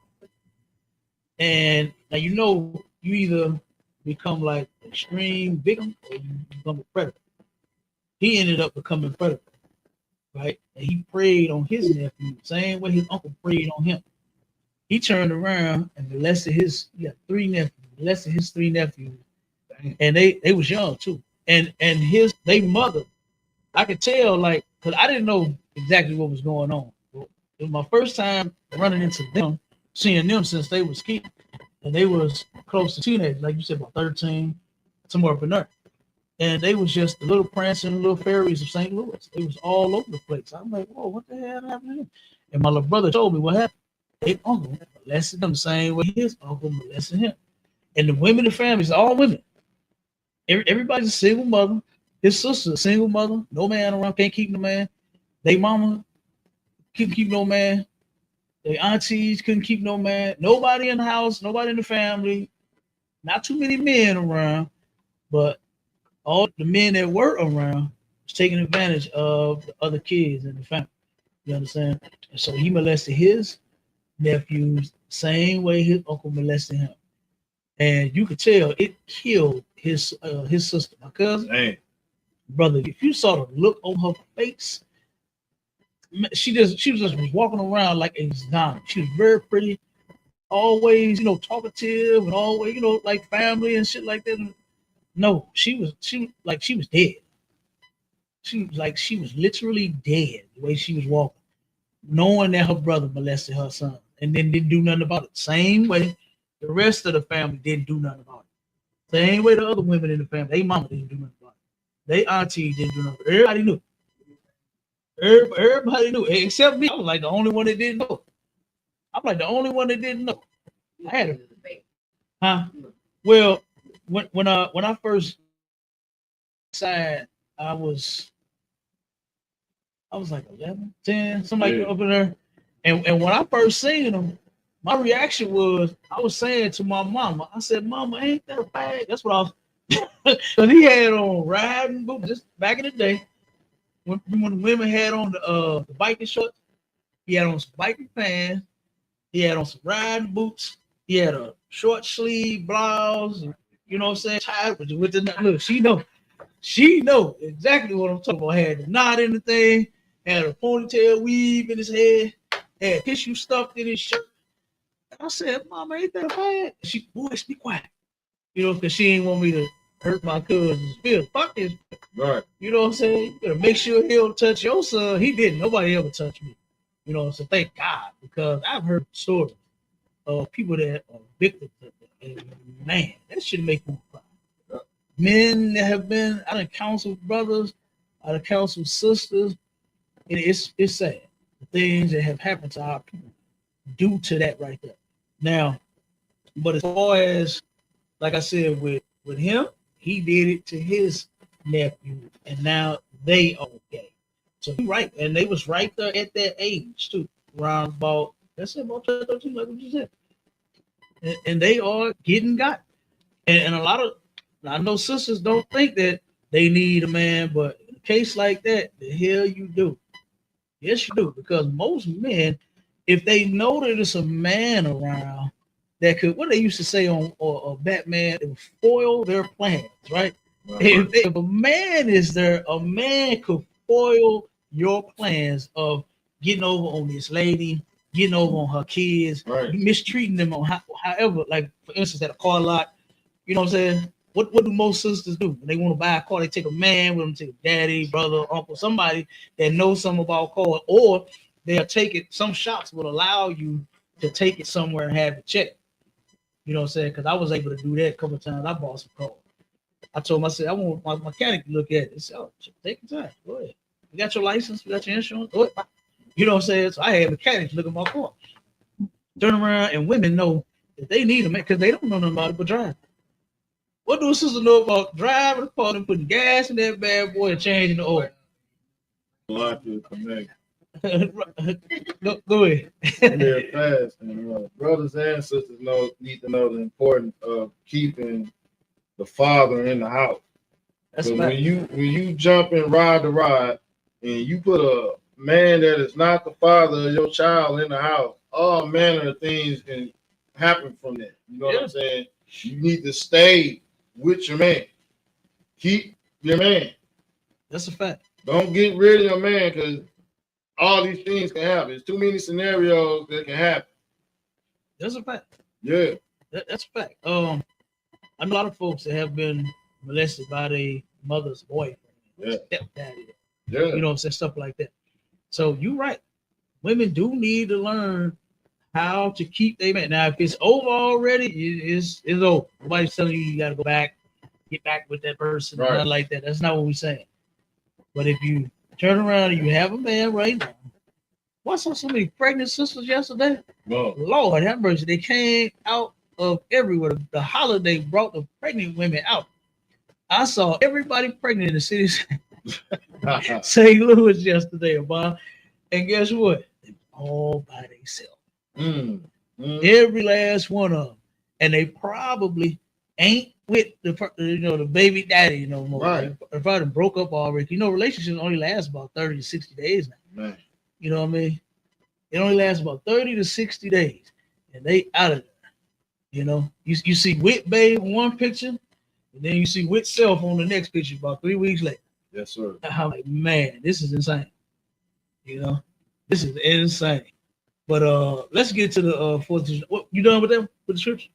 Speaker 2: And now you know you either become like extreme victim or you become a predator. He ended up becoming a predator, right? And he preyed on his nephew, same way his uncle preyed on him. He turned around and molested his three nephews, and they was young too. And they mother, I could tell, like, because I didn't know exactly what was going on. It was my first time running into them, seeing them since they was kids, and they was close to teenagers, like you said, about 13, somewhere up in there. And they was just the little prancing little fairies of St. Louis. They was all over the place. I'm like, whoa, what the hell happened to them? And my little brother told me what happened. Their uncle molested them the same way his uncle molested him. And the women in the family is all women. Everybody's a single mother. His sister's a single mother. No man around, can't keep no man. They mama couldn't keep no man. Their aunties couldn't keep no man. Nobody in the house, nobody in the family. Not too many men around, but all the men that were around was taking advantage of the other kids in the family. You understand? And so he molested his nephews same way his uncle molested him. And you could tell it killed his sister, my cousin. Hey. Brother, if you saw the look on her face, she was just walking around like a zombie. She was very pretty, always, you know, talkative and always, you know, like family and shit like that. No, she was dead. She was literally dead the way she was walking, knowing that her brother molested her son and then didn't do nothing about it. Same way the rest of the family didn't do nothing about it. Same way the other women in the family, they mama didn't do nothing about it. They auntie didn't do nothing. Everybody knew. Everybody knew, except me. I was like the only one that didn't know. I'm like the only one that didn't know. I had it. Huh? Well, when I first decided, I was like 11, 10, something like that up in there. And when I first seen him, my reaction was, I was saying to my mama, I said, "Mama, ain't that a bag?" That's what I was. Because he had on riding boots just back in the day when the women had on the biking shorts. He had on some biking pants. He had on some riding boots. He had a short sleeve blouse. You know what I'm saying? Tied with the look. She know exactly what I'm talking about. Had the knot in the thing. Had a ponytail weave in his head. Had tissue stuffed in his shirt. I said, "Mama, ain't that a bad?" She, "Boys, be quiet." You know, because she ain't want me to hurt my cousin's feelings. Fuck this. Right. You know what I'm saying? You better make sure he don't touch your son. He didn't. Nobody ever touched me. You know, so thank God, because I've heard stories of people that are victims of that. And man, that should make me cry. Men that have been out of counsel brothers, out of counsel sisters, and it's sad. The things that have happened to our people due to that right there. Now, but as far as, like I said, with him, he did it to his nephew, and now they are gay. So he right, and they was right there at that age too, around about, that's about 13, like what you said. And they are getting got. And a lot of, I know sisters don't think that they need a man, but in a case like that, the hell you do. Yes, you do, because most men, if they know that it's a man around that could, what they used to say on Batman, it would foil their plans, right? If a man is there, a man could foil your plans of getting over on this lady, getting over on her kids, mistreating them on however, like for instance, at a car lot, you know what I'm saying? What do most sisters do? When they want to buy a car, they take a man with them, take a daddy, brother, uncle, somebody that knows something about cars, or they'll take it. Some shops will allow you to take it somewhere and have it checked. You know what I'm saying? Because I was able to do that a couple of times. I bought some cars. I told myself I want my mechanic to look at it. He said, "Oh, take your time. Go ahead. You got your license, you got your insurance. Go ahead." You know what I'm saying? So I had mechanics look at my car. Turn around, and women know that they need them because they don't know nothing about it but drive. What do a sister know about driving the car and putting gas in that bad boy and changing the oil? Go ahead.
Speaker 8: Real fast. And, brothers and sisters need to know the importance of keeping the father in the house. So when you jump and ride the ride, and you put a man that is not the father of your child in the house, all manner of things can happen from that. You know what I'm saying? You need to stay with your man. Keep your man.
Speaker 2: That's a fact.
Speaker 8: Don't get rid of your man because all these things can happen. There's too many scenarios that can happen.
Speaker 2: That's a fact.
Speaker 8: Yeah.
Speaker 2: That's a fact. I know a lot of folks that have been molested by their mother's boyfriend, stepdaddy.
Speaker 8: Yeah.
Speaker 2: You know what I'm saying? Stuff like that. So you're right. Women do need to learn how to keep their man. Now, if it's over already, it's over. Nobody's telling you got to go back, get back with that person, or nothing like that. That's not what we're saying. But if you turn around and you have a man right now, I saw so many pregnant sisters yesterday.
Speaker 8: No.
Speaker 2: Lord have mercy. They came out of everywhere. The holiday brought the pregnant women out. I saw everybody pregnant in the city of St. Louis yesterday, Bob. And guess what? They all by themselves. Every last one of them. And they probably ain't with the baby daddy no more.
Speaker 8: Right.
Speaker 2: They probably broke up already. You know, relationships only last about 30 to 60 days now.
Speaker 8: Man.
Speaker 2: You know what I mean? It only lasts about 30 to 60 days. And they out of there. You know, you see Whit Babe in one picture, and then you see Whit Self on the next picture about 3 weeks later.
Speaker 8: Yes, sir.
Speaker 2: I'm like, man, this is insane. You know, this is insane. But let's get to the fourth. What you done with them with the scripture?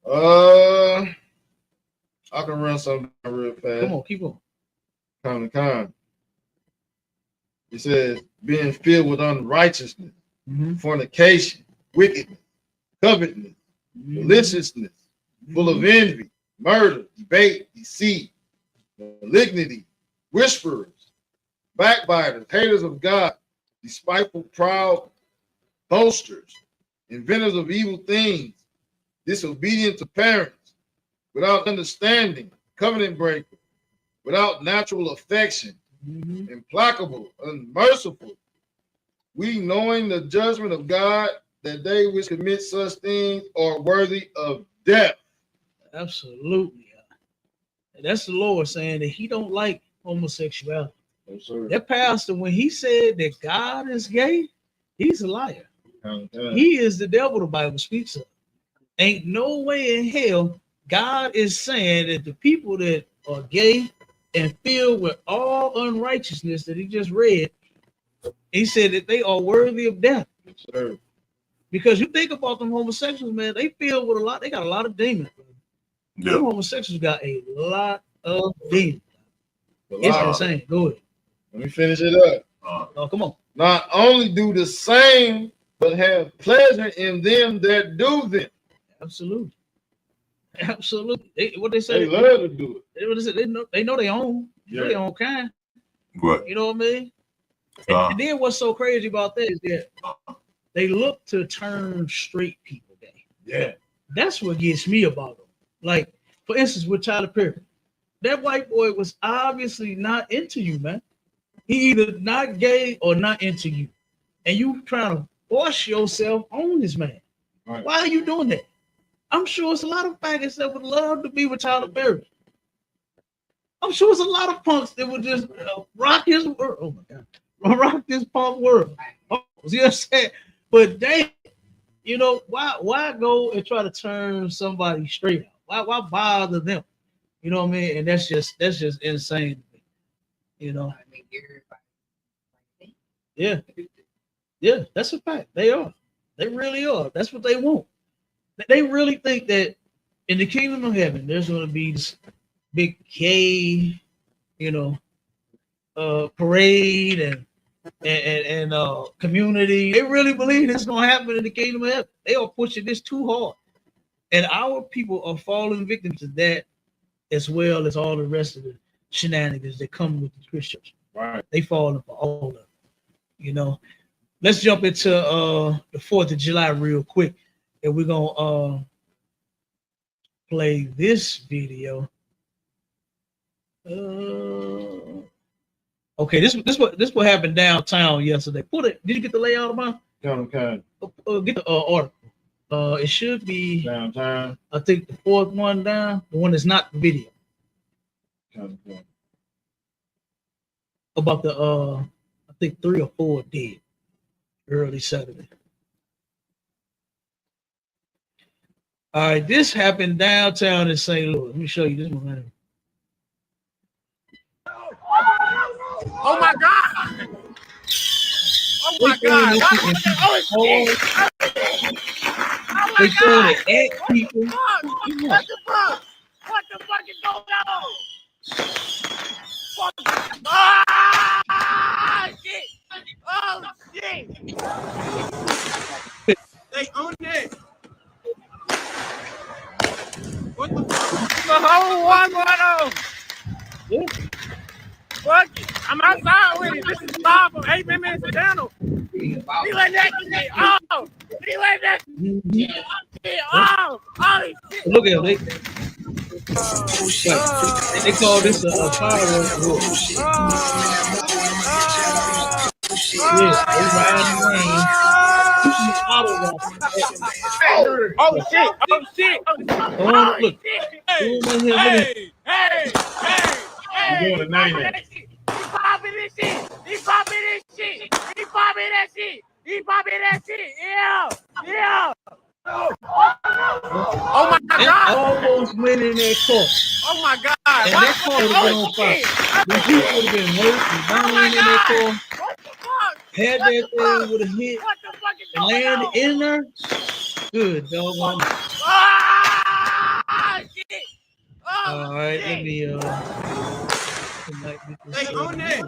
Speaker 8: I can run something real fast.
Speaker 2: Come on, keep on.
Speaker 8: Come. It says, being filled with unrighteousness, fornication, wickedness, covetousness, maliciousness, full of envy, murder, debate, deceit, malignity, whisperers, backbiters, haters of God, despiteful, proud, boasters, inventors of evil things, disobedient to parents, without understanding, covenant breaker, without natural affection, implacable, unmerciful, we knowing the judgment of God, that they which commit such things are worthy of death.
Speaker 2: Absolutely. And that's the Lord saying that he don't like homosexuality.
Speaker 8: No, sir.
Speaker 2: That pastor, when he said that God is gay, he's a liar. He is the devil the Bible speaks of. Ain't no way in hell God is saying that the people that are gay and filled with all unrighteousness that he just read, he said that they are worthy of death.
Speaker 8: Yes, sir.
Speaker 2: Because you think about them homosexuals, man, they filled with they got a lot of demons. Yeah. Them homosexuals got a lot of demons. It's insane. Go ahead.
Speaker 8: Let me finish it up.
Speaker 2: Oh, come on.
Speaker 8: Not only do the same, but have pleasure in them that do them.
Speaker 2: Absolutely. What they say?
Speaker 8: They love to do it.
Speaker 2: What is it? They know their own.
Speaker 8: Yeah.
Speaker 2: Their own kind.
Speaker 15: Right.
Speaker 2: You know what I mean? And then what's so crazy about that is that they look to turn straight people gay.
Speaker 8: Yeah.
Speaker 2: That's what gets me about them. Like, for instance, with Tyler Perry, that white boy was obviously not into you, man. He either not gay or not into you. And you trying to force yourself on this man. Right. Why are you doing that? I'm sure it's a lot of faggots that would love to be with Tyler Perry. I'm sure it's a lot of punks that would just rock his world. Oh my God. Rock this punk world. Oh, you know what I'm saying? But they, you know, why go and try to turn somebody straight out? Why bother them? You know what I mean? And that's just insane to me. You know. Yeah, that's a fact. They are. They really are. That's what they want. They really think that in the kingdom of heaven, there's going to be this big gay, parade and community. They really believe this is going to happen in the kingdom of heaven. They are pushing this too hard, and our people are falling victim to that, as well as all the rest of the shenanigans that come with the Christians.
Speaker 8: Right.
Speaker 2: They falling for all of it. Let's jump into the 4th of July real quick, and we're gonna play this video. Okay, this what happened downtown yesterday. Did you get the layout of mine?
Speaker 8: Okay.
Speaker 2: Get the article. It should be
Speaker 8: downtown.
Speaker 2: I think the 4th one down, the one that's not the video.
Speaker 8: Okay.
Speaker 2: About the I think 3 or 4 dead early Saturday. All right, this happened downtown in St. Louis. Let me show you this one.
Speaker 7: Oh my God! Oh my God!
Speaker 2: They throwing it at people.
Speaker 7: What the fuck? What the fuck is going on? Ah, shit! Oh shit! They own it. What the fuck? The whole one going on.
Speaker 2: Yeah.
Speaker 7: Fuck it. I'm outside with it. This is live from 8 minutes channel. He let that shit off. He let that shit off. Holy shit.
Speaker 2: Look at them. They call this a fireworks war. Yeah, they riding around.
Speaker 7: Oh shit! Oh shit!
Speaker 2: Oh, look.
Speaker 7: Hey!
Speaker 8: You doing a 90.
Speaker 7: He popping this shit! He popping this shit! He popping that shit! He popping that shit! Yeah! Yeah! Oh my God!
Speaker 2: Almost went in that car.
Speaker 7: Oh my God!
Speaker 2: And that car would have been on fire. The people would have been hurt and dying in that car.
Speaker 7: What the fuck?
Speaker 2: Had that thing would have hit
Speaker 7: What the fuck is
Speaker 2: and
Speaker 7: going
Speaker 2: landed
Speaker 7: on?
Speaker 2: in there. Good doggone.
Speaker 7: Ah, shit! Oh,
Speaker 2: all right,
Speaker 7: shit.
Speaker 2: let me
Speaker 7: They own it.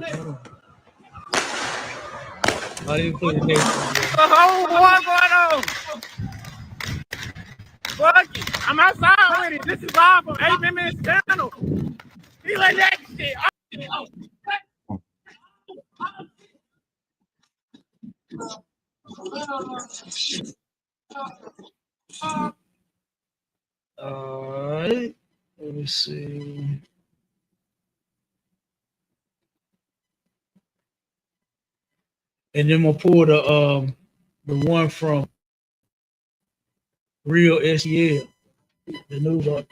Speaker 2: I didn't put it there.
Speaker 7: The whole war going on. Fuck it. I'm outside with it. This is live from 8 minutes channel. He let that shit off.
Speaker 2: All right, let me see. And then we'll pull the one from Real SEL, the news on.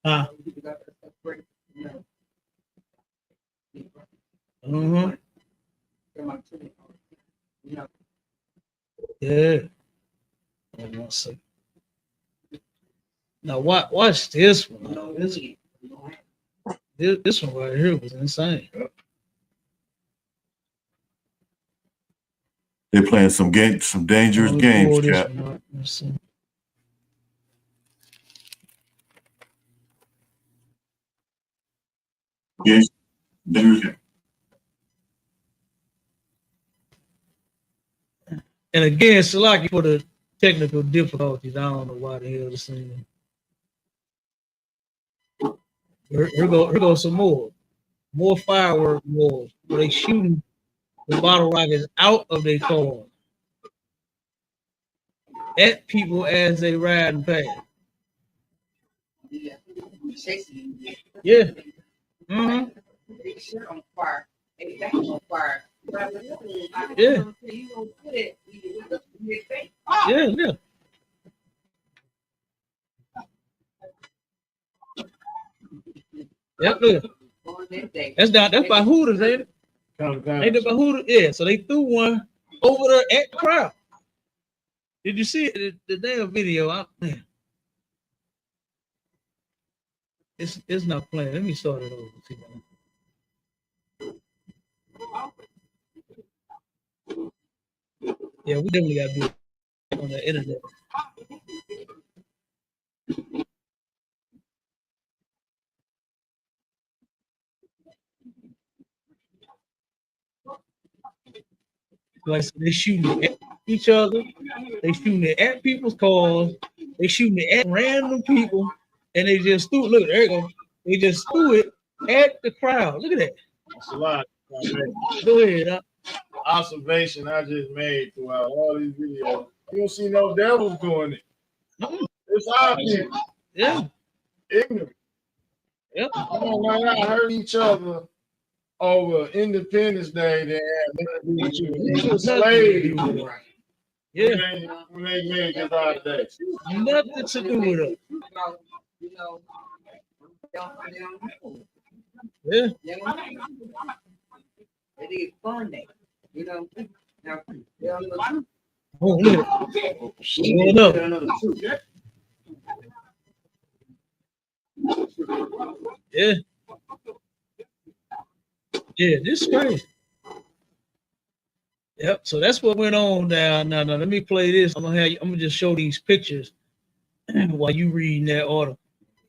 Speaker 2: Yeah. Hold on a second. Now watch this one. This one right here was insane.
Speaker 6: They're playing some dangerous games, Cap.
Speaker 2: Yes, dangerous game. And again, Salaki for the technical difficulties. I don't know why the hell this thing. Here goes some more firework wars where they shooting the bottle rockets out of their car at people as they ride past. Yeah. Mm-hmm. Yeah. Yeah. Yep, look. That's by Hooters, ain't it? Ain't it by Hooters? Yeah, so they threw one over there at the crowd. Did you see it? The damn video? Man. It's not playing. Let me start it over. Yeah, we definitely got to do it. on the internet. Like they shooting at each other, they shooting it at people's cars, they shooting it at random people, and they just threw. Look, there you go. They just threw it at the crowd. Look at that.
Speaker 8: That's a lot.
Speaker 2: Go ahead.
Speaker 8: Observation I just made throughout all these videos. You don't see no devils doing it. It's our people.
Speaker 2: Yeah.
Speaker 8: Ignorant.
Speaker 2: Yep.
Speaker 8: Why not hurt each other over Independence Day? They had slaves.
Speaker 2: Yeah.
Speaker 8: When they made this holiday.
Speaker 2: Nothing to do with it.
Speaker 14: You know,
Speaker 2: Yeah.
Speaker 14: it is fun day. You know, now, you
Speaker 2: Oh, look at it. Hold up. Yeah. Yeah, this is crazy. Yep. So that's what went on now. Now, let me play this. I'm gonna just show these pictures while you reading that order.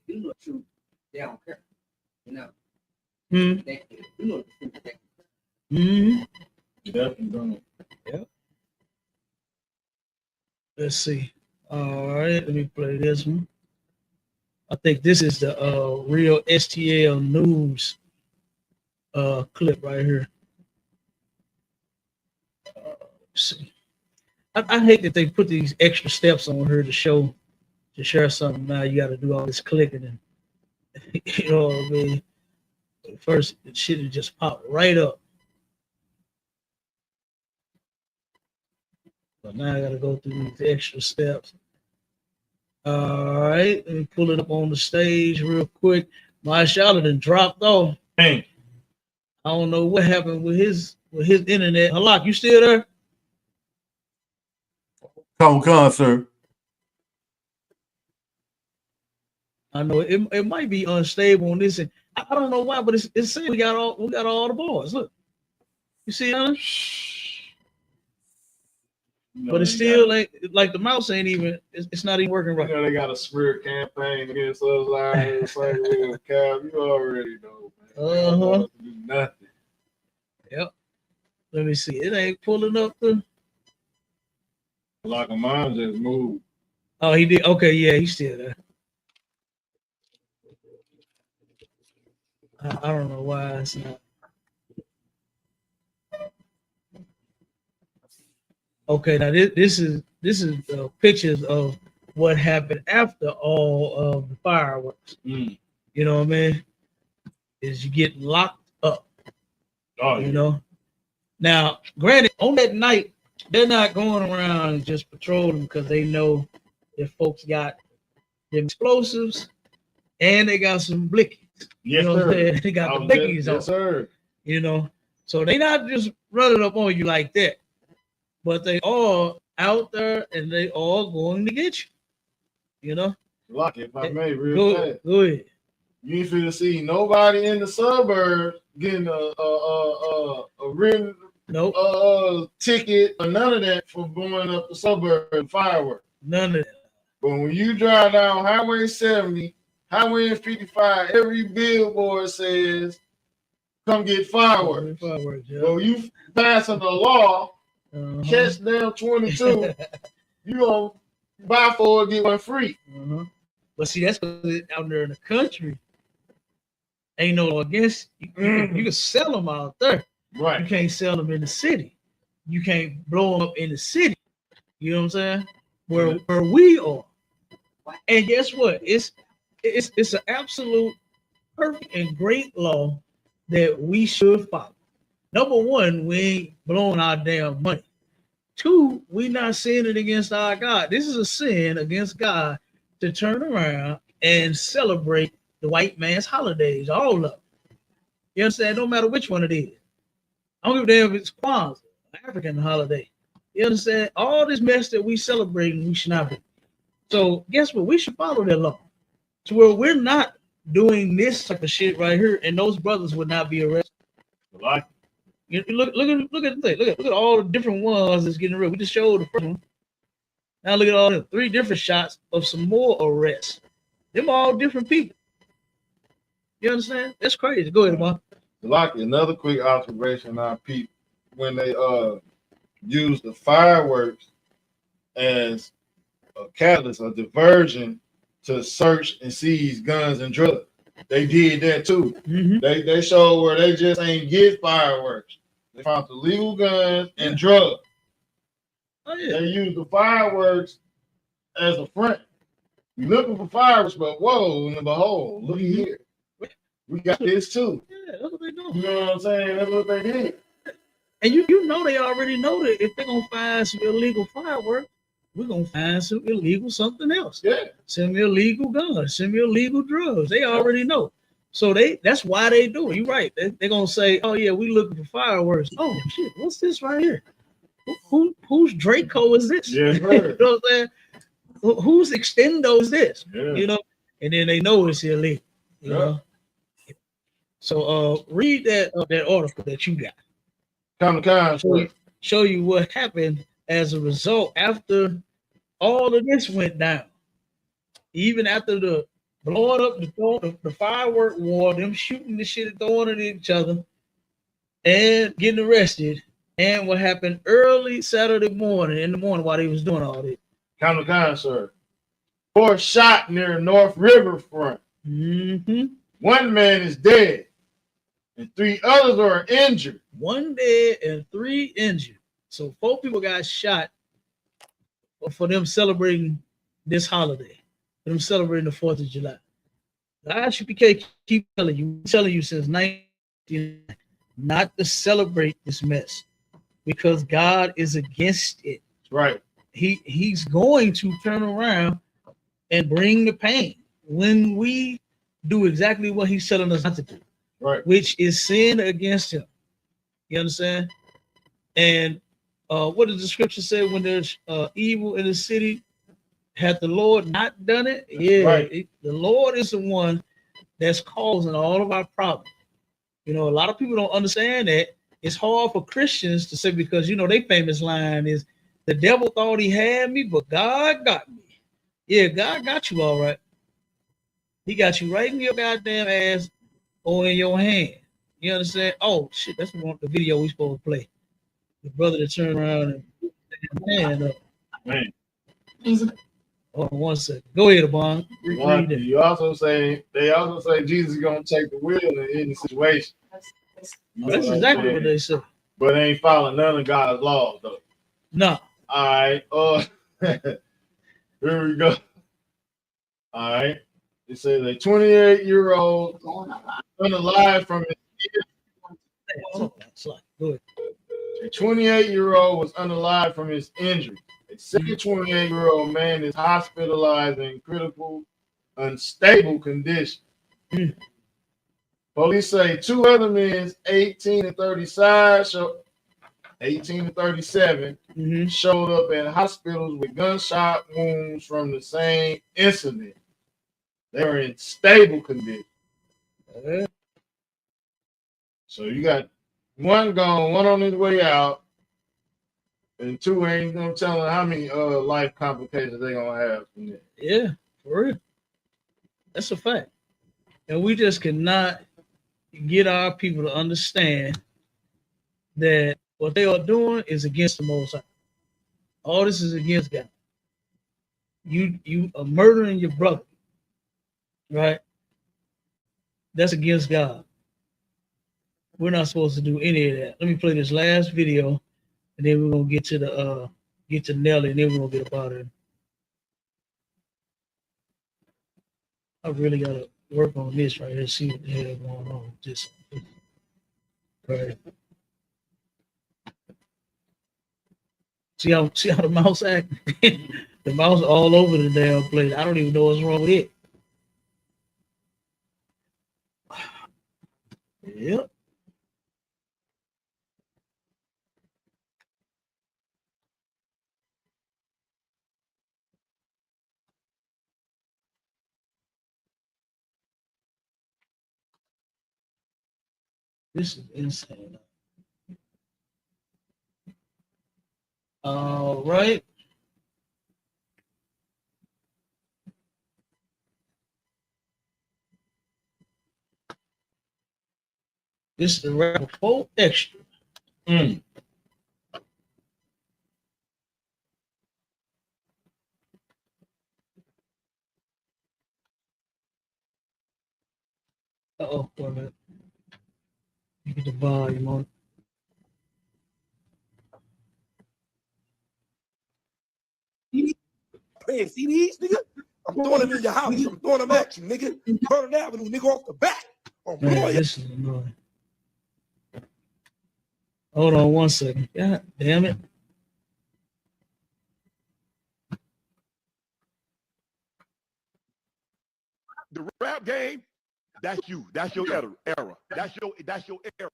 Speaker 14: You know the truth. They don't care. You know.
Speaker 2: Hmm.
Speaker 14: You know the truth.
Speaker 2: Hmm.
Speaker 8: Definitely.
Speaker 2: Yep. Let's see. All right, let me play this one. I think this is the real STL news clip right here. Let's see. I hate that they put these extra steps on here to share something. Now you got to do all this clicking and you know what I mean. First, the shit would just pop right up. But now I got to go through these extra steps. All right, let me pull it up on the stage real quick. My Charlotte done dropped off.
Speaker 8: Hey.
Speaker 2: I don't know what happened with his internet. Halak, you still there?
Speaker 6: Come, sir.
Speaker 2: I know it might be unstable on this, and I don't know why, but it's saying we got all the bars. Look, you see that?
Speaker 8: No,
Speaker 2: but it's still like the mouse ain't even. It's not even working right.
Speaker 8: You know they got a smear campaign against us. It's like Cap, you already know, man. Do nothing.
Speaker 2: Yep. Let me see. It ain't pulling up the.
Speaker 8: Like a mine just moved.
Speaker 2: Oh, he did. Okay, yeah, he's still there. I don't know why it's not. Okay, now this is pictures of what happened after all of the fireworks. You know what I mean? Is you get locked up.
Speaker 8: Oh,
Speaker 2: you know. Now, granted, on that night, they're not going around and just patrolling because they know that folks got them explosives and they got some blickies.
Speaker 8: Yes,
Speaker 2: you know
Speaker 8: sir.
Speaker 2: What I'm saying? They got the blickies on.
Speaker 8: Yes, sir.
Speaker 2: You know, so they not just running up on you like that, but they all out there and they all going to get you. You know,
Speaker 8: Lock it, if I may, real fast.
Speaker 2: Go ahead.
Speaker 8: You ain't finna see nobody in the suburbs getting a written ticket or none of that for blowing up the suburb and fireworks.
Speaker 2: None of that.
Speaker 8: But when you drive down Highway 70, Highway 55, every billboard says, "Come get fireworks." Well, you passing the law, catch down 22, you gonna buy 4 get 1 free.
Speaker 2: But see, that's because out there in the country, ain't no law against you. You can sell them out there.
Speaker 8: Right.
Speaker 2: You can't sell them in the city. You can't blow them up in the city. You know what I'm saying? Where we are. And guess what? It's an absolute perfect and great law that we should follow. Number one, we ain't blowing our damn money. 2, we not sinning against our God. This is a sin against God to turn around and celebrate the white man's holidays, all of them. You understand? No matter which one it is. I don't give a damn if it's Kwanzaa, African holiday. You understand? All this mess that we celebrate, we should not be. So guess what? We should follow that law. To where we're not doing this type of shit right here, and those brothers would not be arrested.
Speaker 8: Like,
Speaker 2: look at the thing. Look at all the different ones that's getting rid. We just showed the first one. Now look at all the 3 different shots of some more arrests. Them all different people. You understand? That's crazy. Go ahead, Mark.
Speaker 8: Like another quick observation I peeped when they used the fireworks as a catalyst, a diversion to search and seize guns and drugs. They did that too.
Speaker 2: Mm-hmm.
Speaker 8: They showed where they just ain't get fireworks. They found the legal guns and drugs.
Speaker 2: Oh, yeah.
Speaker 8: They used the fireworks as a front. You looking for fireworks, but whoa, and behold, look here. We got this too.
Speaker 2: Yeah, that's what they do.
Speaker 8: You know what I'm saying? That's what they did.
Speaker 2: And you know they already know that if they're gonna find some illegal fireworks, we're gonna find some illegal something else.
Speaker 8: Yeah.
Speaker 2: Some illegal guns, some illegal drugs. They already know. So that's why they do it. You're right. They're gonna say, oh yeah, we looking for fireworks. Oh shit, what's this right here? Whose Draco is this?
Speaker 8: Yeah.
Speaker 2: You know what I'm saying? Whose extendo is this?
Speaker 8: Yeah.
Speaker 2: You know, and then they know it's illegal. You know. So read that article that you got. Show you what happened as a result after all of this went down. Even after the blowing up the firework war, them shooting the shit and throwing it at each other, and getting arrested, and what happened early Saturday morning in the morning while they was doing all this.
Speaker 8: Sir. 4 shot near North Riverfront.
Speaker 2: Mm-hmm.
Speaker 8: 1 man is dead, and 3 others are injured.
Speaker 2: 1 dead and 3 injured. So 4 people got shot for them celebrating this holiday. For them celebrating the 4th of July. The ISUPK keep telling you since 19 not to celebrate this mess because God is against it.
Speaker 8: Right.
Speaker 2: He's going to turn around and bring the pain when we do exactly what he's telling us not to do.
Speaker 8: Right.
Speaker 2: Which is sin against him. You understand? And what does the scripture say when there's evil in the city? Had the Lord not done it? Yeah,
Speaker 8: right.
Speaker 2: The Lord is the one that's causing all of our problems. You know, a lot of people don't understand that. It's hard for Christians to say because, you know, their famous line is, the devil thought he had me, but God got me. Yeah, God got you all right. He got you right in your goddamn ass or in your hand. You understand? Oh, shit, that's the video we supposed to play. The brother that turned around and put his hand up.
Speaker 8: Man.
Speaker 2: Hold on 1 second. Go ahead, Abon.
Speaker 8: They also say Jesus is gonna take the wheel in any situation.
Speaker 2: That's exactly what they say.
Speaker 8: But they ain't following none of God's laws though.
Speaker 2: No.
Speaker 8: All right. Here we go. All right. It says a 28-year-old unalive from his
Speaker 2: Go ahead.
Speaker 8: A 28-year-old was unalive from his injury. A second 28-year-old man is hospitalized in critical, unstable condition. Police say 2 other men, 18 and 37, showed up at hospitals with gunshot wounds from the same incident. They were in stable condition. So you got 1 gone, 1 on his way out, and 2 ain't gonna tell how many life complications they gonna have from that.
Speaker 2: Yeah, for real. That's a fact. And we just cannot get our people to understand that what they are doing is against the Most High. All this is against God. You are murdering your brother, right? That's against God. We're not supposed to do any of that. Let me play this last video, and then we're gonna get to Nelly, and then we're gonna get about it. I really gotta work on this right here, see what the hell going on with this. Right. See how the mouse act? The mouse all over the damn place. I don't even know what's wrong with it. Yep. This is insane. All right. This is the rapper 4 Extra. Uh-oh, wait a minute. You get the volume on.
Speaker 15: Playing CDs, nigga. I'm throwing them in your house. I'm throwing them at you, nigga. Burn that with nigga off the back.
Speaker 2: Man, this is annoying. Hold on 1 second. God damn it.
Speaker 15: The rap game, that's you. That's your era. That's your era.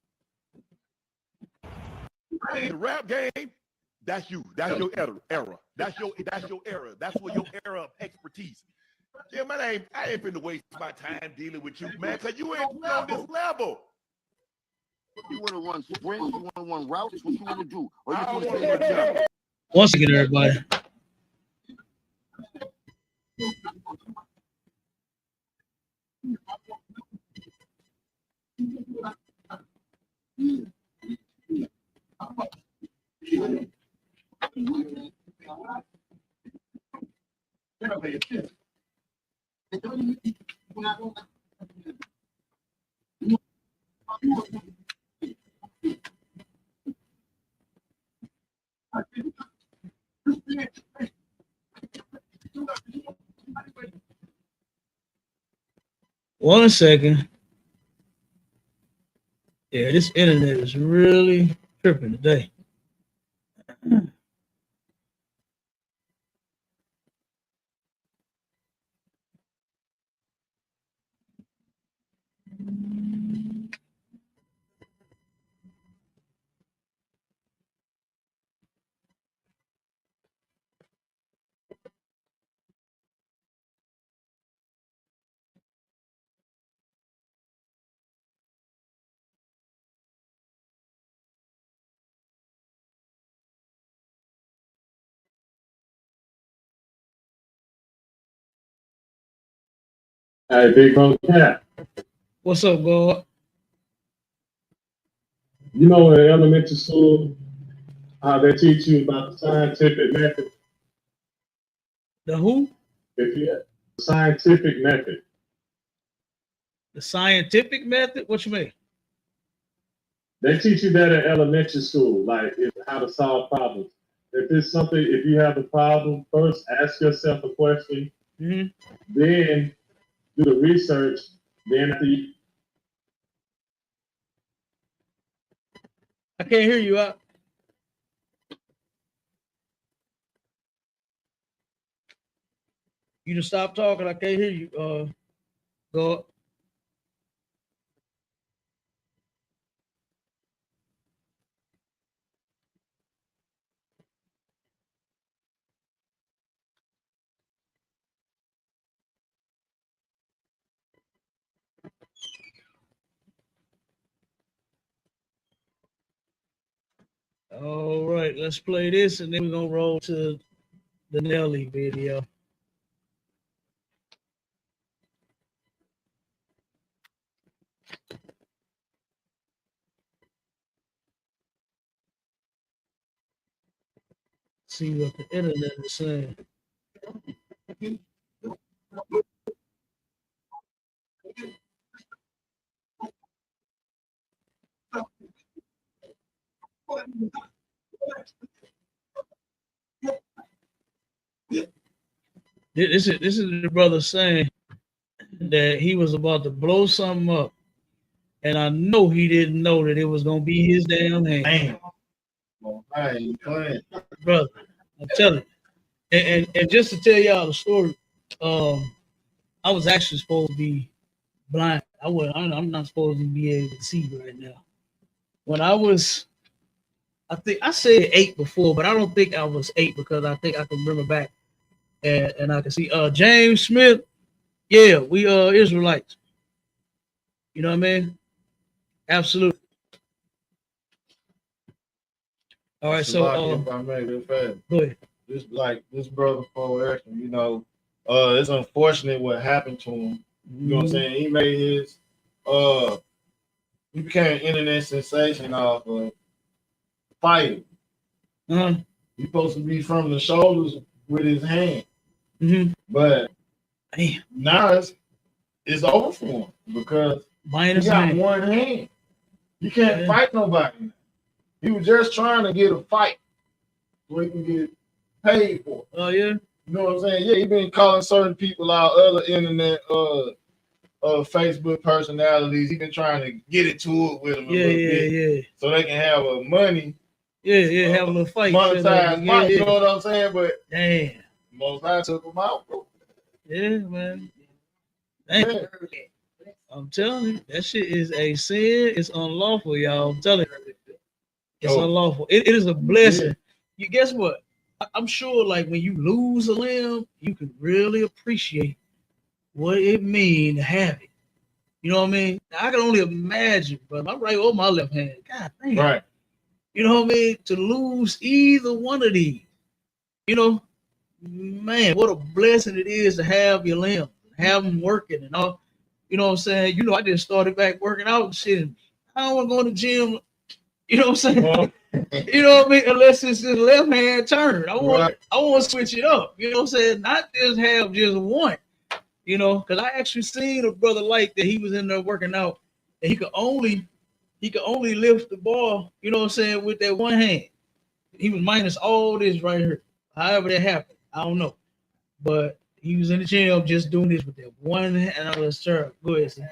Speaker 15: The rap game, that's you. That's your era. That's your era. That's where your era of expertise. Yeah, man, I ain't finna waste my time dealing with you, man, because you ain't on this level.
Speaker 11: You want to run sprints? You want to run routes? What you want to do? Or you want to
Speaker 15: I
Speaker 11: stay in the gym?
Speaker 2: 1 second, everybody. One second. Yeah, this internet is really tripping today.
Speaker 10: Hey, big bro, Cap.
Speaker 2: What's up, God?
Speaker 10: You know in elementary school how they teach you about the scientific method?
Speaker 2: The who?
Speaker 10: If you the scientific method.
Speaker 2: The scientific method? What you mean?
Speaker 10: They teach you that in elementary school, like how to solve problems. If you have a problem, first ask yourself a question, then do the research, then after you.
Speaker 2: I can't hear you. You just stop talking. I can't hear you. God. All right, let's play this, and then we're gonna roll to the Nelly video. See what the internet is saying. This is the brother saying that he was about to blow something up, and I know he didn't know that it was gonna be his damn hand.
Speaker 8: Damn. Well, I ain't playing.
Speaker 2: Brother, I'm telling you. And just to tell y'all the story, I was actually supposed to be blind. I'm not supposed to be able to see right now. When I think I said 8 before, but I don't think I was 8 because I think I can remember back and I can see James Smith. Yeah, we Israelites. You know what I mean? Absolutely. All right, so
Speaker 8: if I may, real fast.
Speaker 2: Go ahead.
Speaker 8: This brother for Ashton, you know, it's unfortunate what happened to him. You know what I'm saying? He made his he became an internet sensation off of fighting. He's supposed to be from the shoulders with his hand. But now it's over for him because he got one hand. You can't fight nobody. He was just trying to get a fight so he can get paid for it.
Speaker 2: Oh, yeah?
Speaker 8: You know what I'm saying? Yeah, he been calling certain people out, other internet Facebook personalities. He been trying to get into it with them a little bit. So they can have a money.
Speaker 2: Have a little fight.
Speaker 8: Monetized fight, you know what I'm saying? But
Speaker 2: damn.
Speaker 8: Most I took him out, bro.
Speaker 2: Yeah, man. Damn. I'm telling you, that shit is a sin. It's unlawful, y'all. I'm telling you. It's unlawful. It is a blessing. You guess what? I'm sure like when you lose a limb, you can really appreciate what it means to have it. You know what I mean? I can only imagine, but my right or my left hand. God damn.
Speaker 8: Right.
Speaker 2: You know what I mean? To lose either one of these. You know, man, what a blessing it is to have your limb, have them working and all. You know what I'm saying? You know, I just started back working out and shit. And I don't want to go to the gym. You know what I'm saying? You know what I mean? Unless it's just left hand turn. I want to switch it up. You know what I'm saying? Not just have just one. You know, because I actually seen a brother like that. He was in there working out, and he could only lift the ball. You know what I'm saying, with that one hand. He was minus all this right here. However that happened, I don't know, but he was in the gym just doing this with that one hand. And I was sure. Go ahead, Steve.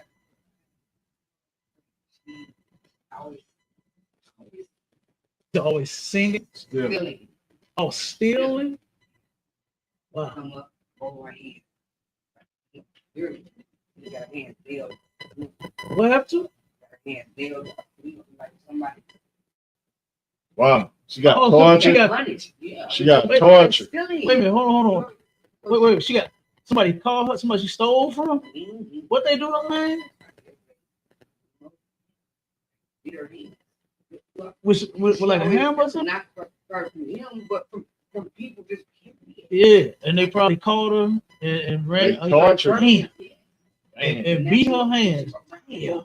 Speaker 2: Always singing.
Speaker 14: Stealing.
Speaker 2: Oh, stealing. Wow.
Speaker 14: Come up over here. You got a hand build.
Speaker 2: What happened to?
Speaker 14: Got a hand build. Like somebody.
Speaker 8: Wow. She got tortured. She got tortured.
Speaker 2: Wait a minute. Hold on. Wait. She got somebody called her. Somebody she stole from. What they do, man? With like a hammer or something?
Speaker 14: Not from him, but from people just.
Speaker 2: Yeah, and they probably called her and ran.
Speaker 8: Tortured.
Speaker 2: And beat her hands. Yeah.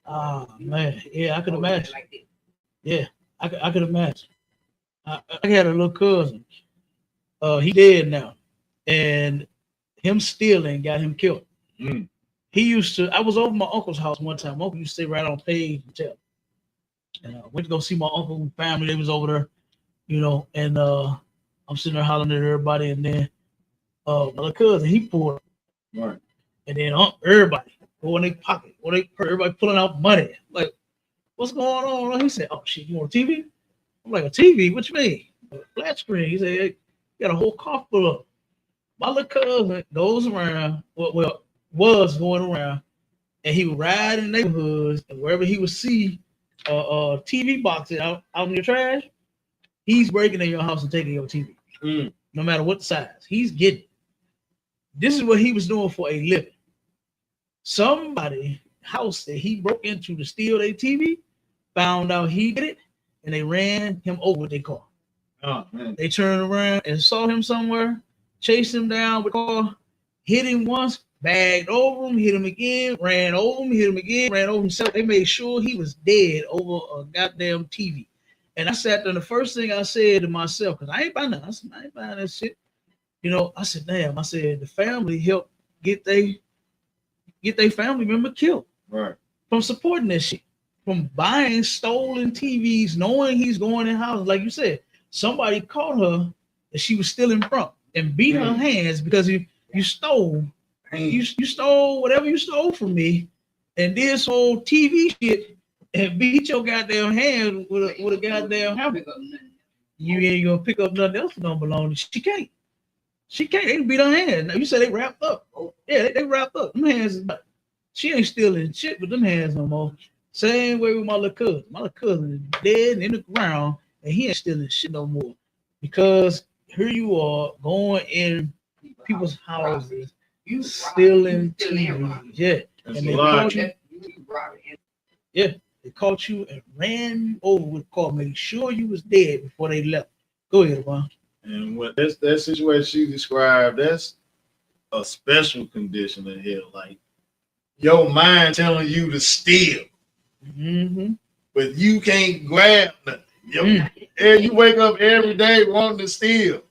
Speaker 2: Oh man, yeah, I could imagine. Yeah, I could imagine. I had a little cousin. He dead now, and him stealing got him killed. He used to. I was over my uncle's house one time. My uncle used to stay right on Page Hotel, and I went to go see my uncle and family. They was over there, you know, and I'm sitting there hollering at everybody, and then my little cousin he pulled,
Speaker 8: right,
Speaker 2: and then everybody go in their pocket, or everybody pulling out money. Like, what's going on? He said, "Oh shit, you want a TV?" I'm like, "A TV? What you mean? A flat screen?" He said, "Hey, you got a whole car full of." My little cousin goes around. Well, was going around, and he would ride in neighborhoods, and wherever he would see TV boxes out in your trash, he's breaking in your house and taking your TV. No matter what size, he's getting it. This is what he was doing for a living. Somebody house that he broke into to steal their TV found out he did it, and they ran him over with their car.
Speaker 8: Oh man!
Speaker 2: They turned around and saw him somewhere, chased him down with a car, hit him once, bagged over him, hit him again, ran over him, hit him again, ran over himself. They made sure he was dead over a goddamn TV. And I sat there, and the first thing I said to myself, because I ain't buying that. I said, I ain't buying that shit. You know, I said, damn, I said, the family helped get their family member killed.
Speaker 8: Right.
Speaker 2: From supporting that shit. From buying stolen TVs, knowing he's going in houses. Like you said, somebody caught her that she was stealing from and beat her hands because you stole. You stole whatever you stole from me, and this whole TV shit, and beat your goddamn hand with a goddamn hammer. You ain't gonna pick up nothing else that don't belong to. She can't. They beat her hand. Now you say they wrapped up. Yeah, they wrapped up. Them hands. She ain't stealing shit with them hands no more. Same way with my little cousin. My little cousin is dead and in the ground, and he ain't stealing shit no more. Because here you are going in people's houses. You stealing TVs, yeah, and they caught you. Yeah, they caught you and ran you over with a car, made sure you was dead before they left. Go ahead, Juan.
Speaker 8: And what that situation she described, that's a special condition of hell. Like your mind telling you to steal.
Speaker 2: Mm-hmm.
Speaker 8: But you can't grab nothing. And you wake up every day wanting to steal.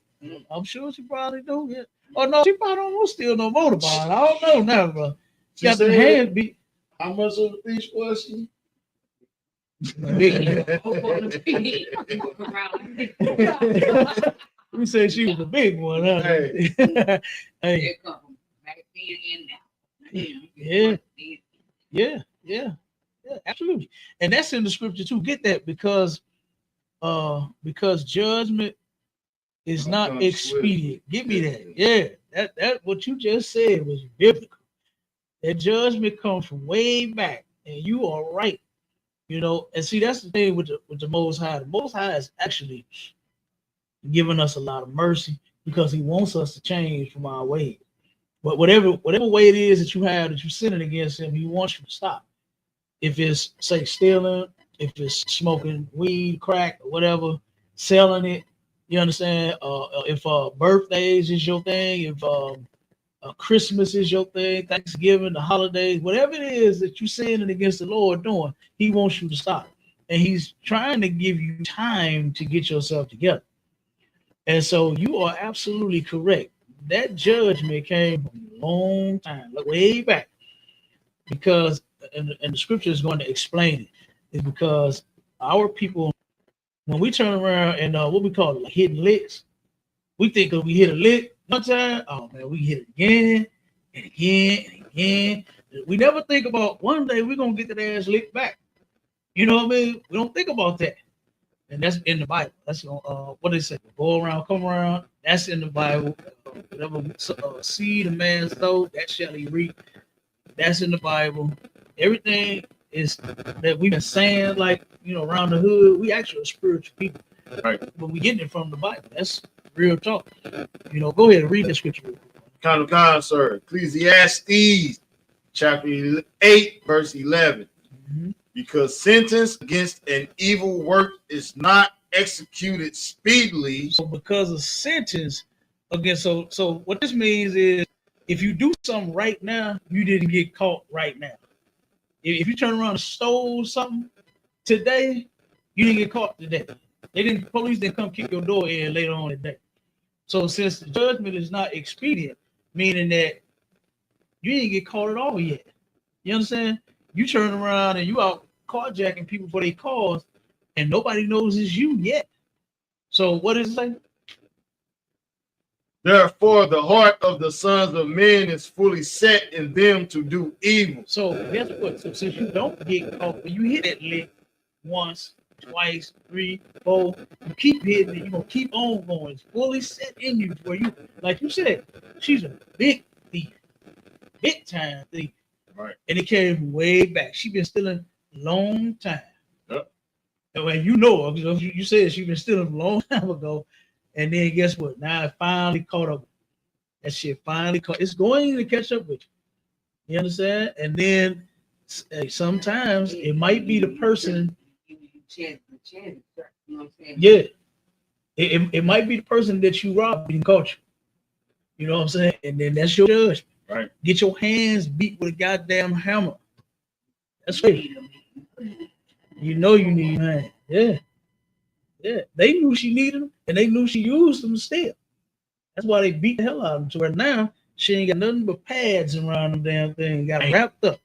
Speaker 2: I'm sure she probably do. Yeah. Oh no, she probably don't want to steal no motorbike. I don't know now, bro. She got the hands beat.
Speaker 8: How much of the fish was she?
Speaker 2: We said she was a big one. Huh? Hey. Hey. Yeah, absolutely. And that's in the scripture too. Get that because judgment is not expedient. Give me that. Yeah, that what you just said was biblical. That judgment comes from way back, and you are right. You know, and see that's the thing with the Most High. The Most High is actually giving us a lot of mercy because He wants us to change from our ways. But whatever way it is that you have that you're sinning against Him, He wants you to stop. If it's say stealing, if it's smoking weed, crack, or whatever, selling it, you understand? If birthdays is your thing, if Christmas is your thing, Thanksgiving, the holidays, whatever it is that you're sinning against the Lord doing, He wants you to stop. And He's trying to give you time to get yourself together. And so you are absolutely correct. That judgment came from a long time, like way back. Because, and the scripture is going to explain it, is because our people, when we turn around and what we call it, like hitting licks, we think if we hit a lick one time, oh man, we hit it again and again and again. We never think about one day we're going to get that ass licked back. You know what I mean? We don't think about that. And that's in the Bible. That's what they say, go around, come around. That's in the Bible. Whatever seed a man sow, that shall he reap. That's in the Bible. Everything is that we've been saying, like, you know, around the hood, we actually are spiritual people. Right. But we getting it from the Bible. That's real talk. You know, go ahead and read the scripture.
Speaker 8: Sir. Ecclesiastes chapter 8, verse 11. Mm-hmm. Because sentence against an evil work is not executed speedily.
Speaker 2: So because of sentence against, so what this means is if you do something right now, you didn't get caught right now. If you turn around and stole something today, you didn't get caught today. Police didn't come kick your door in later on today. So since the judgment is not expedient, meaning that you didn't get caught at all yet. You understand? You turn around and you out carjacking people for their cars, and nobody knows it's you yet. So what is it saying?
Speaker 8: Therefore, the heart of the sons of men is fully set in them to do evil.
Speaker 2: So guess what? So since you don't get caught, when you hit that lick once, twice, 3, 4, you keep hitting it, you're gonna keep on going. It's fully set in you where you, like you said, she's a big thief, big time thief. Right. And it came way back. She been stealing a long time. Yep. And when you know, you said she been stealing a long time ago. And then guess what? Now it finally caught up. That shit finally caught. It's going to catch up with you. You understand? And then sometimes it might be the person. Yeah. It might be the person that you robbed and caught you. You know what I'm saying? And then that's your judgment. Right. Get your hands beat with a goddamn hammer. That's right. You know you need hands. Yeah. Yeah. They knew she needed them and they knew she used them still. That's why they beat the hell out of them. To where now she ain't got nothing but pads around them damn thing. Got them wrapped up.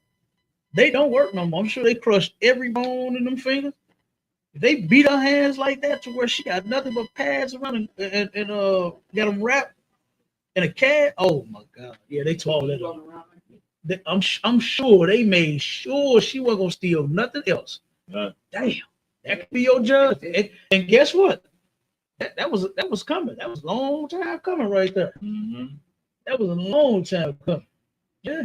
Speaker 2: They don't work no more. I'm sure they crushed every bone in them fingers. If they beat her hands like that to where she got nothing but pads around and got them wrapped. And a cat, oh my God, yeah, they tore that up. I'm sure they made sure she wasn't gonna steal nothing else. Damn, that could be your judge. And guess what? That was coming. That was a long time coming right there. Mm-hmm. That was a long time coming. Yeah.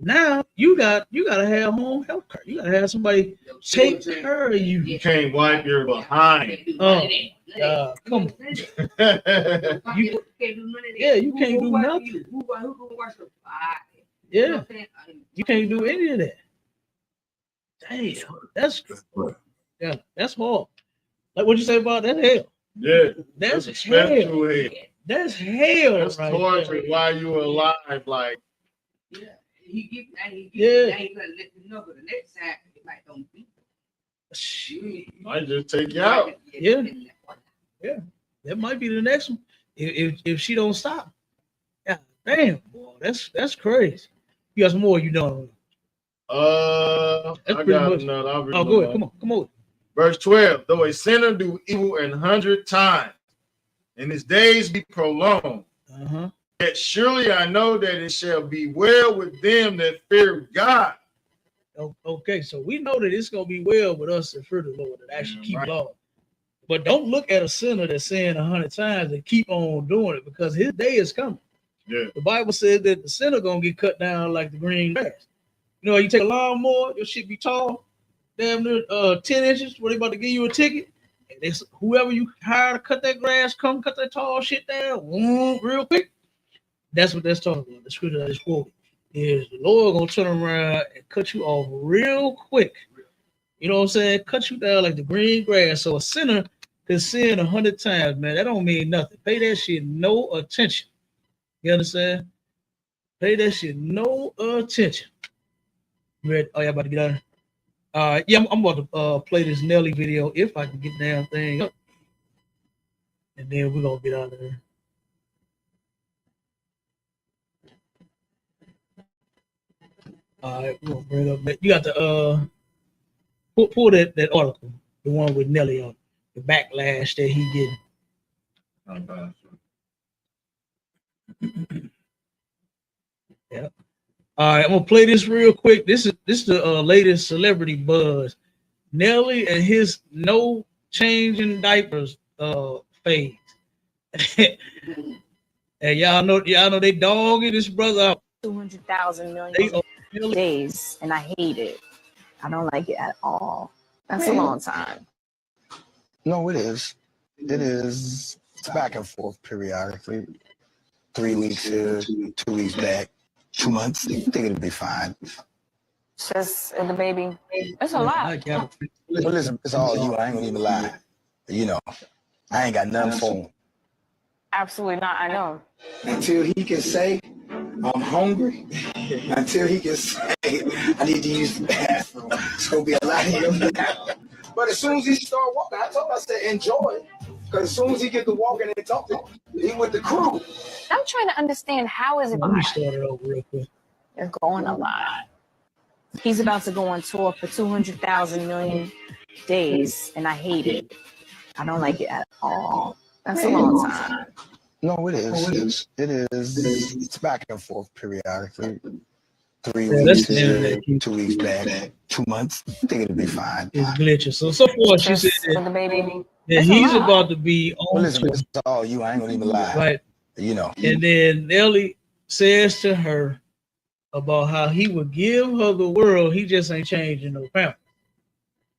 Speaker 2: Now you gotta have home health care. You gotta have somebody take care of you.
Speaker 8: You can't wipe your behind.
Speaker 2: Oh. Come on. You can't do nothing. Yeah, you can't do any of that. Damn, that's hard. Like what you say about that hell?
Speaker 8: Yeah,
Speaker 2: that's hell. That's hell.
Speaker 8: That's
Speaker 2: right
Speaker 8: torture
Speaker 2: there.
Speaker 8: while you're alive. Like,
Speaker 2: Yeah.
Speaker 14: Now he gonna let you know, but the next time it might don't be.
Speaker 8: Might just take you out.
Speaker 2: Yeah. Yeah. That might be the next one. If she don't stop. Yeah. Damn, boy, that's crazy. You got some more you done.
Speaker 8: I got another.
Speaker 2: Oh, go ahead. Come on.
Speaker 8: Verse 12. Though a sinner do evil 100 times, and his days be prolonged, yet surely I know that it shall be well with them that fear God.
Speaker 2: Okay, so we know that it's gonna be well with us that fear the Lord, that actually keep law. But don't look at a sinner that's saying 100 times and keep on doing it, because his day is coming.
Speaker 8: Yeah.
Speaker 2: The Bible says that the sinner gonna get cut down like the green grass. You know, you take a lawnmower, your shit be tall, damn near 10 inches, where they about to give you a ticket. And it's whoever you hire to cut that grass, come cut that tall shit down, real quick. That's what that's talking about. The scripture that is quoted is the Lord gonna turn around and cut you off real quick. You know what I'm saying? Cut you down like the green grass. So a sinner can sin 100 times, man. That don't mean nothing. Pay that shit no attention. You understand? Pay that shit no attention. You ready? Oh, y'all about to get out of here? Yeah, I'm about to play this Nelly video if I can get the damn thing up. And then we're gonna get out of here. All right, we're gonna bring up that. You got the pull that article, the one with Nelly on the backlash that he getting. Yeah. All right, I'm gonna play this real quick. This is the latest celebrity buzz. Nelly and his no changing diapers phase. And y'all know they dogging this brother out.
Speaker 16: 200,000 million days, and I hate it. I don't like it at all. That's a long time.
Speaker 17: No, it is. It is. It's back and forth periodically. 3 weeks here, 2 weeks back, 2 months. I think it'll be fine.
Speaker 16: It's just the baby. It's a lot.
Speaker 17: But listen, it's all you. I ain't gonna even lie. You know, I ain't got nothing for him.
Speaker 16: Absolutely not. I know.
Speaker 17: Until he can say, I'm hungry. Until he can say, I need to use the bathroom. It's gonna be a lot of him. But as soon as he start walking, I told him, I said, enjoy it. Because as soon as he get to walking and talking, he with the crew.
Speaker 16: I'm trying to understand, how is it?
Speaker 2: Let me start it over real quick.
Speaker 16: You're going a lot. He's about to go on tour for 200,000 million days, and I hate it. I don't like it at all. That's a long time.
Speaker 17: No, it is. It is. It's back and forth periodically. 3
Speaker 2: Yeah,
Speaker 17: weeks here, 2 weeks back, 2 months. I think it'll be fine.
Speaker 2: It's glitching. So far, she said that he's about to be on
Speaker 17: listen,
Speaker 2: tour.
Speaker 17: it's all you. I ain't gonna even lie.
Speaker 2: Right.
Speaker 17: You know.
Speaker 2: And then Nelly says to her about how he would give her the world. He just ain't changing no pound.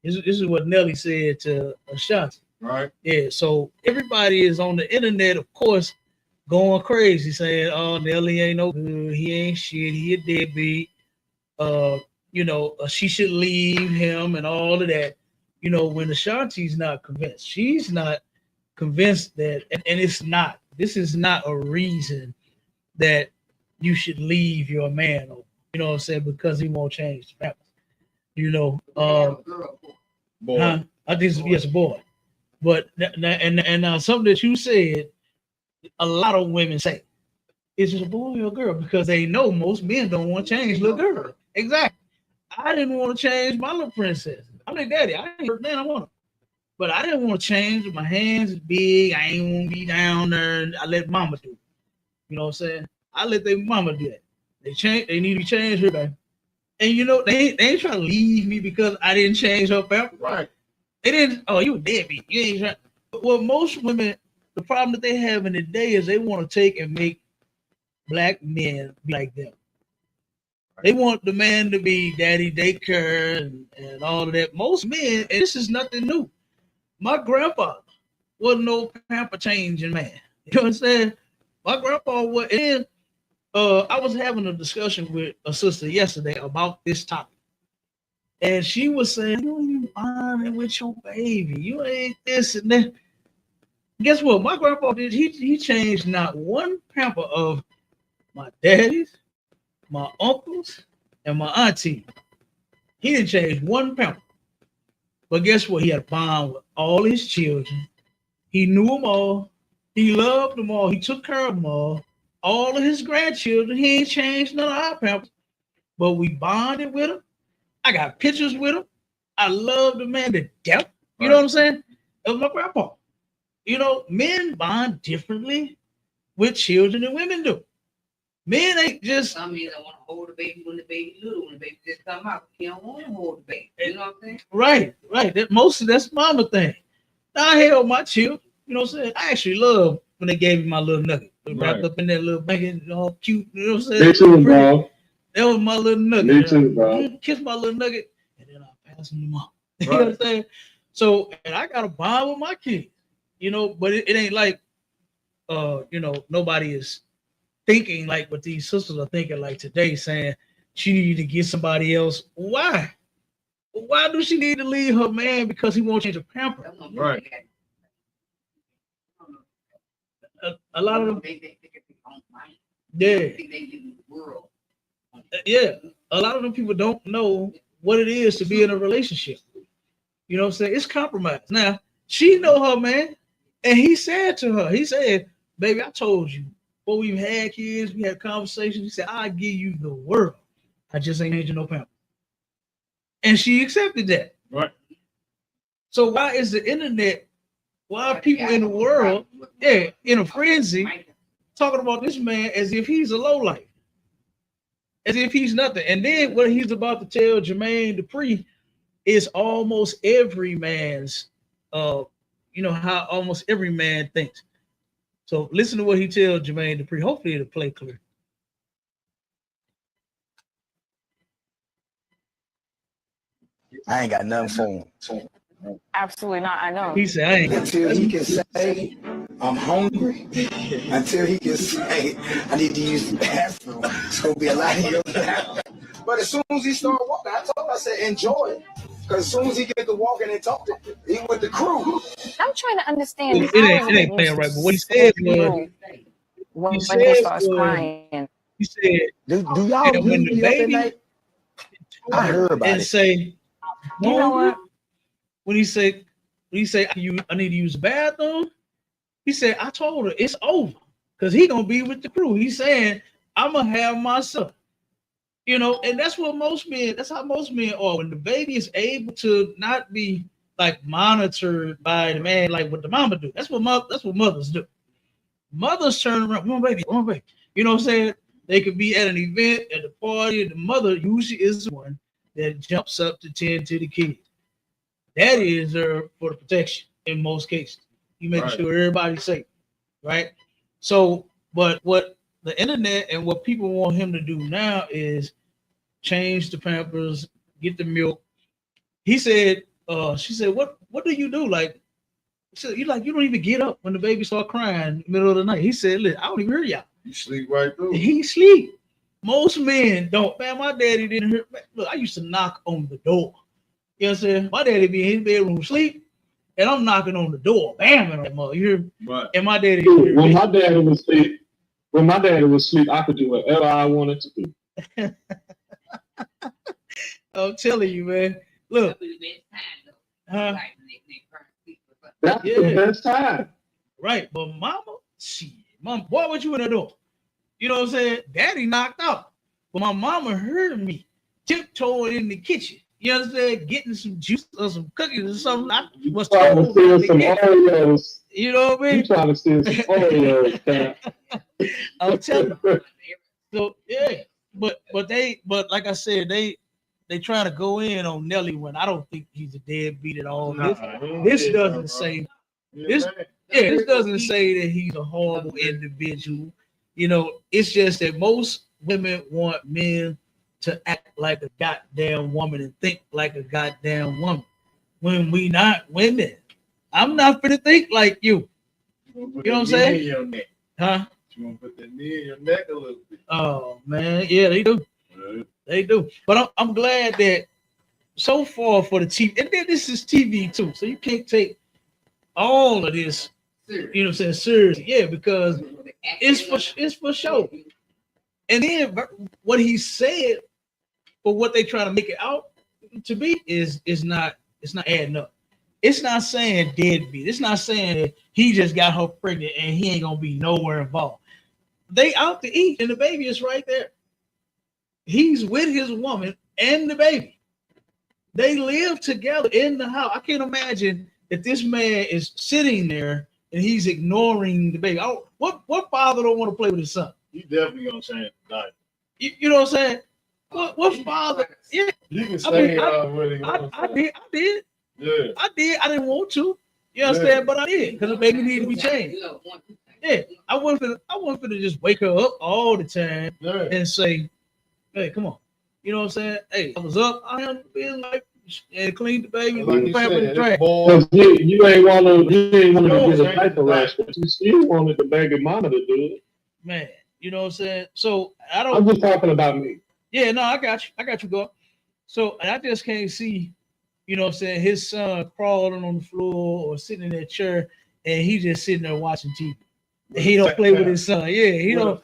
Speaker 2: This is what Nelly said to Ashanti.
Speaker 8: Right.
Speaker 2: Yeah. So everybody is on the internet, of course, going crazy, saying, "Oh, Nelly ain't no good. He ain't shit. He a deadbeat. She should leave him and all of that." You know, when Ashanti's not convinced, she's not convinced that, and it's not. This is not a reason that you should leave your man over. You know what I'm saying? Because he won't change the family. You know,
Speaker 8: boy.
Speaker 2: I think it's a boy. But and something that you said, a lot of women say, is it a boy or a girl? Because they know most men don't want to change little girl. Exactly. I didn't want to change my little princess. I'm like, Daddy, I ain't hurt, man, I want her. But I didn't want to change. My hands is big. I ain't want to be down there. And I let mama do it. You know what I'm saying? I let their mama do that. They need to change her, baby. And you know, they ain't trying to leave me because I didn't change her family.
Speaker 8: Right.
Speaker 2: They didn't, oh, you a deadbeat. You ain't trying. Well, most women, the problem that they have in the day is they want to take and make black men be like them. They want the man to be daddy daycare and all of that. Most men, and this is nothing new. My grandpa wasn't no pamper changing man. You know what I'm saying? My grandpa was, and I was having a discussion with a sister yesterday about this topic. And she was saying, you ain't fine with your baby. You ain't this and that. Guess what? My grandpa did. He changed not one pamper of my daddy's, my uncles, and my auntie. He didn't change one pamper. But guess what? He had a bond with all his children. He knew them all. He loved them all. He took care of them all. All of his grandchildren, he ain't changed none of our pampers. But we bonded with him. I got pictures with him. I love the man to death. You know what I'm saying? That was my grandpa. You know, men bond differently with children than women do. Men ain't just.
Speaker 14: Some men don't want to hold the baby when the baby little, when the baby just come out. You don't want to hold the baby. You know what I'm saying?
Speaker 2: Right. That's mama thing. I held my children. You know what I'm saying? I actually love when they gave me my little nugget. Wrapped up in that little blanket, all cute. You know what I'm saying?
Speaker 10: Me too, bro.
Speaker 2: That was my little nugget.
Speaker 10: Me too, bro.
Speaker 2: Kiss my little nugget, and then I pass him to mom. You know what I'm saying? So, and I got a bond with my kids. You know, but it ain't like, you know, nobody is thinking like what these sisters are thinking like today, saying she needed to get somebody else. Why? Why do she need to leave her man because he won't change a pamper?
Speaker 8: Right.
Speaker 2: A lot of them. Yeah. Yeah. A lot of them people don't know what it is to be in a relationship. You know what I'm saying? It's compromise. Now, she know her man, and he said to her, he said, baby, I told you, before we had kids, we had conversations. He said, I'll give you the world. I just ain't changing no pamper. And she accepted that.
Speaker 8: Right.
Speaker 2: So why is the internet, why are people in the world, in a frenzy, talking about this man as if he's a lowlife, as if he's nothing? And then what he's about to tell Jermaine Dupri is almost every man's, you know, how almost every man thinks. So listen to what he tells Jermaine Dupri. Hopefully it'll play clear.
Speaker 17: I ain't got nothing for him.
Speaker 16: Absolutely not. I know.
Speaker 2: He said, I ain't.
Speaker 17: Until he can say, I'm hungry. Until he can say, I need to use the bathroom. It's going to be a lot of you now. But as soon as he started walking, I told him, I said, enjoy it. Because as soon as he get to walking and talking, he with the crew.
Speaker 16: I'm trying to understand.
Speaker 2: It ain't playing right, but what he said was,
Speaker 16: when
Speaker 2: he
Speaker 16: he starts
Speaker 2: said,
Speaker 16: crying.
Speaker 2: He said,
Speaker 17: do y'all
Speaker 2: when the
Speaker 17: be up at
Speaker 2: baby
Speaker 17: night? I heard about
Speaker 2: and
Speaker 17: it.
Speaker 2: say,
Speaker 16: You know what?
Speaker 2: When he say, I need to use the bathroom, he said, I told her it's over because he gonna be with the crew. He's saying, I'm gonna have myself. You know, and that's what most men, that's how most men are. When the baby is able to not be like monitored by the man, like what the mama do. That's what mothers do. Mothers turn around, come on, baby. You know what I'm saying? They could be at an event, at the party, and the mother usually is the one that jumps up to tend to the kids. That is there for the protection in most cases. You make sure everybody's safe, right? So, but what the internet and what people want him to do now is change the pampers, get the milk. He said, she said, what do you do? Like, so you don't even get up when the baby start crying in the middle of the night. He said, look, I don't even hear y'all.
Speaker 8: You sleep right through.
Speaker 2: He sleep. Most men don't. Man, my daddy didn't hear. Look, I used to knock on the door. You know what I'm saying? My daddy be in his bedroom sleep, and I'm knocking on the door, bam, on that mother. You hear?
Speaker 8: Right.
Speaker 2: And my daddy.
Speaker 10: Dude, when my daddy was asleep, I could do whatever I wanted to do.
Speaker 2: I'm telling you, man. Look. Huh?
Speaker 10: That's the best time.
Speaker 2: Right. But mama, mom, boy, what you in the door? You know what I'm saying? Daddy knocked out. But my mama heard me tiptoeing in the kitchen. You understand? Getting some juice or some cookies or something. I was
Speaker 10: trying to steal some Oreos.
Speaker 2: You know what I mean?
Speaker 10: You trying to steal some Oreos,
Speaker 2: I'm telling you. So yeah, but like I said, they trying to go in on Nelly when I don't think he's a deadbeat at all. This doesn't say this. Yeah, this doesn't say that he's a horrible individual. You know, it's just that most women want men to act like a goddamn woman and think like a goddamn woman when we not women. I'm not gonna think like you. You know what I'm saying? Huh?
Speaker 8: You want to put that knee in your neck a little bit.
Speaker 2: Oh man, yeah, they do. Right. They do. But I'm glad that so far for the TV, and then this is TV too, so you can't take all of this, you know what I'm saying, seriously. Yeah, because it's for show. And then what he said, for what they trying to make it out to be, is not adding up. It's not saying deadbeat. It's not saying that he just got her pregnant and he ain't gonna be nowhere involved. They out to eat and the baby is right there. He's with his woman and the baby. They live together in the house. I can't imagine that this man is sitting there and he's ignoring the baby. Oh, what father don't want to play with his son?
Speaker 8: You definitely gonna change the diet.
Speaker 2: You know what I'm saying? What father? Yeah,
Speaker 8: you can stay already.
Speaker 2: I did.
Speaker 8: Yeah,
Speaker 2: I did. I didn't want to. You understand? But I did because the baby needed to be changed. Yeah, I wasn't gonna just wake her up all the time and say, "Hey, come on." You know what I'm saying? Hey, I was up. I am being like and cleaned the baby,
Speaker 8: like you said,
Speaker 2: the trash.
Speaker 10: You ain't want to get a diaper rash, but you still wanted the baby mama to do it.
Speaker 2: Man, you know what I'm saying? So
Speaker 10: I'm just talking about me.
Speaker 2: Yeah, no, I got you, go. So I just can't see, you know what I'm saying, his son crawling on the floor or sitting in that chair and he just sitting there watching TV. He don't play with his son. Yeah, he don't.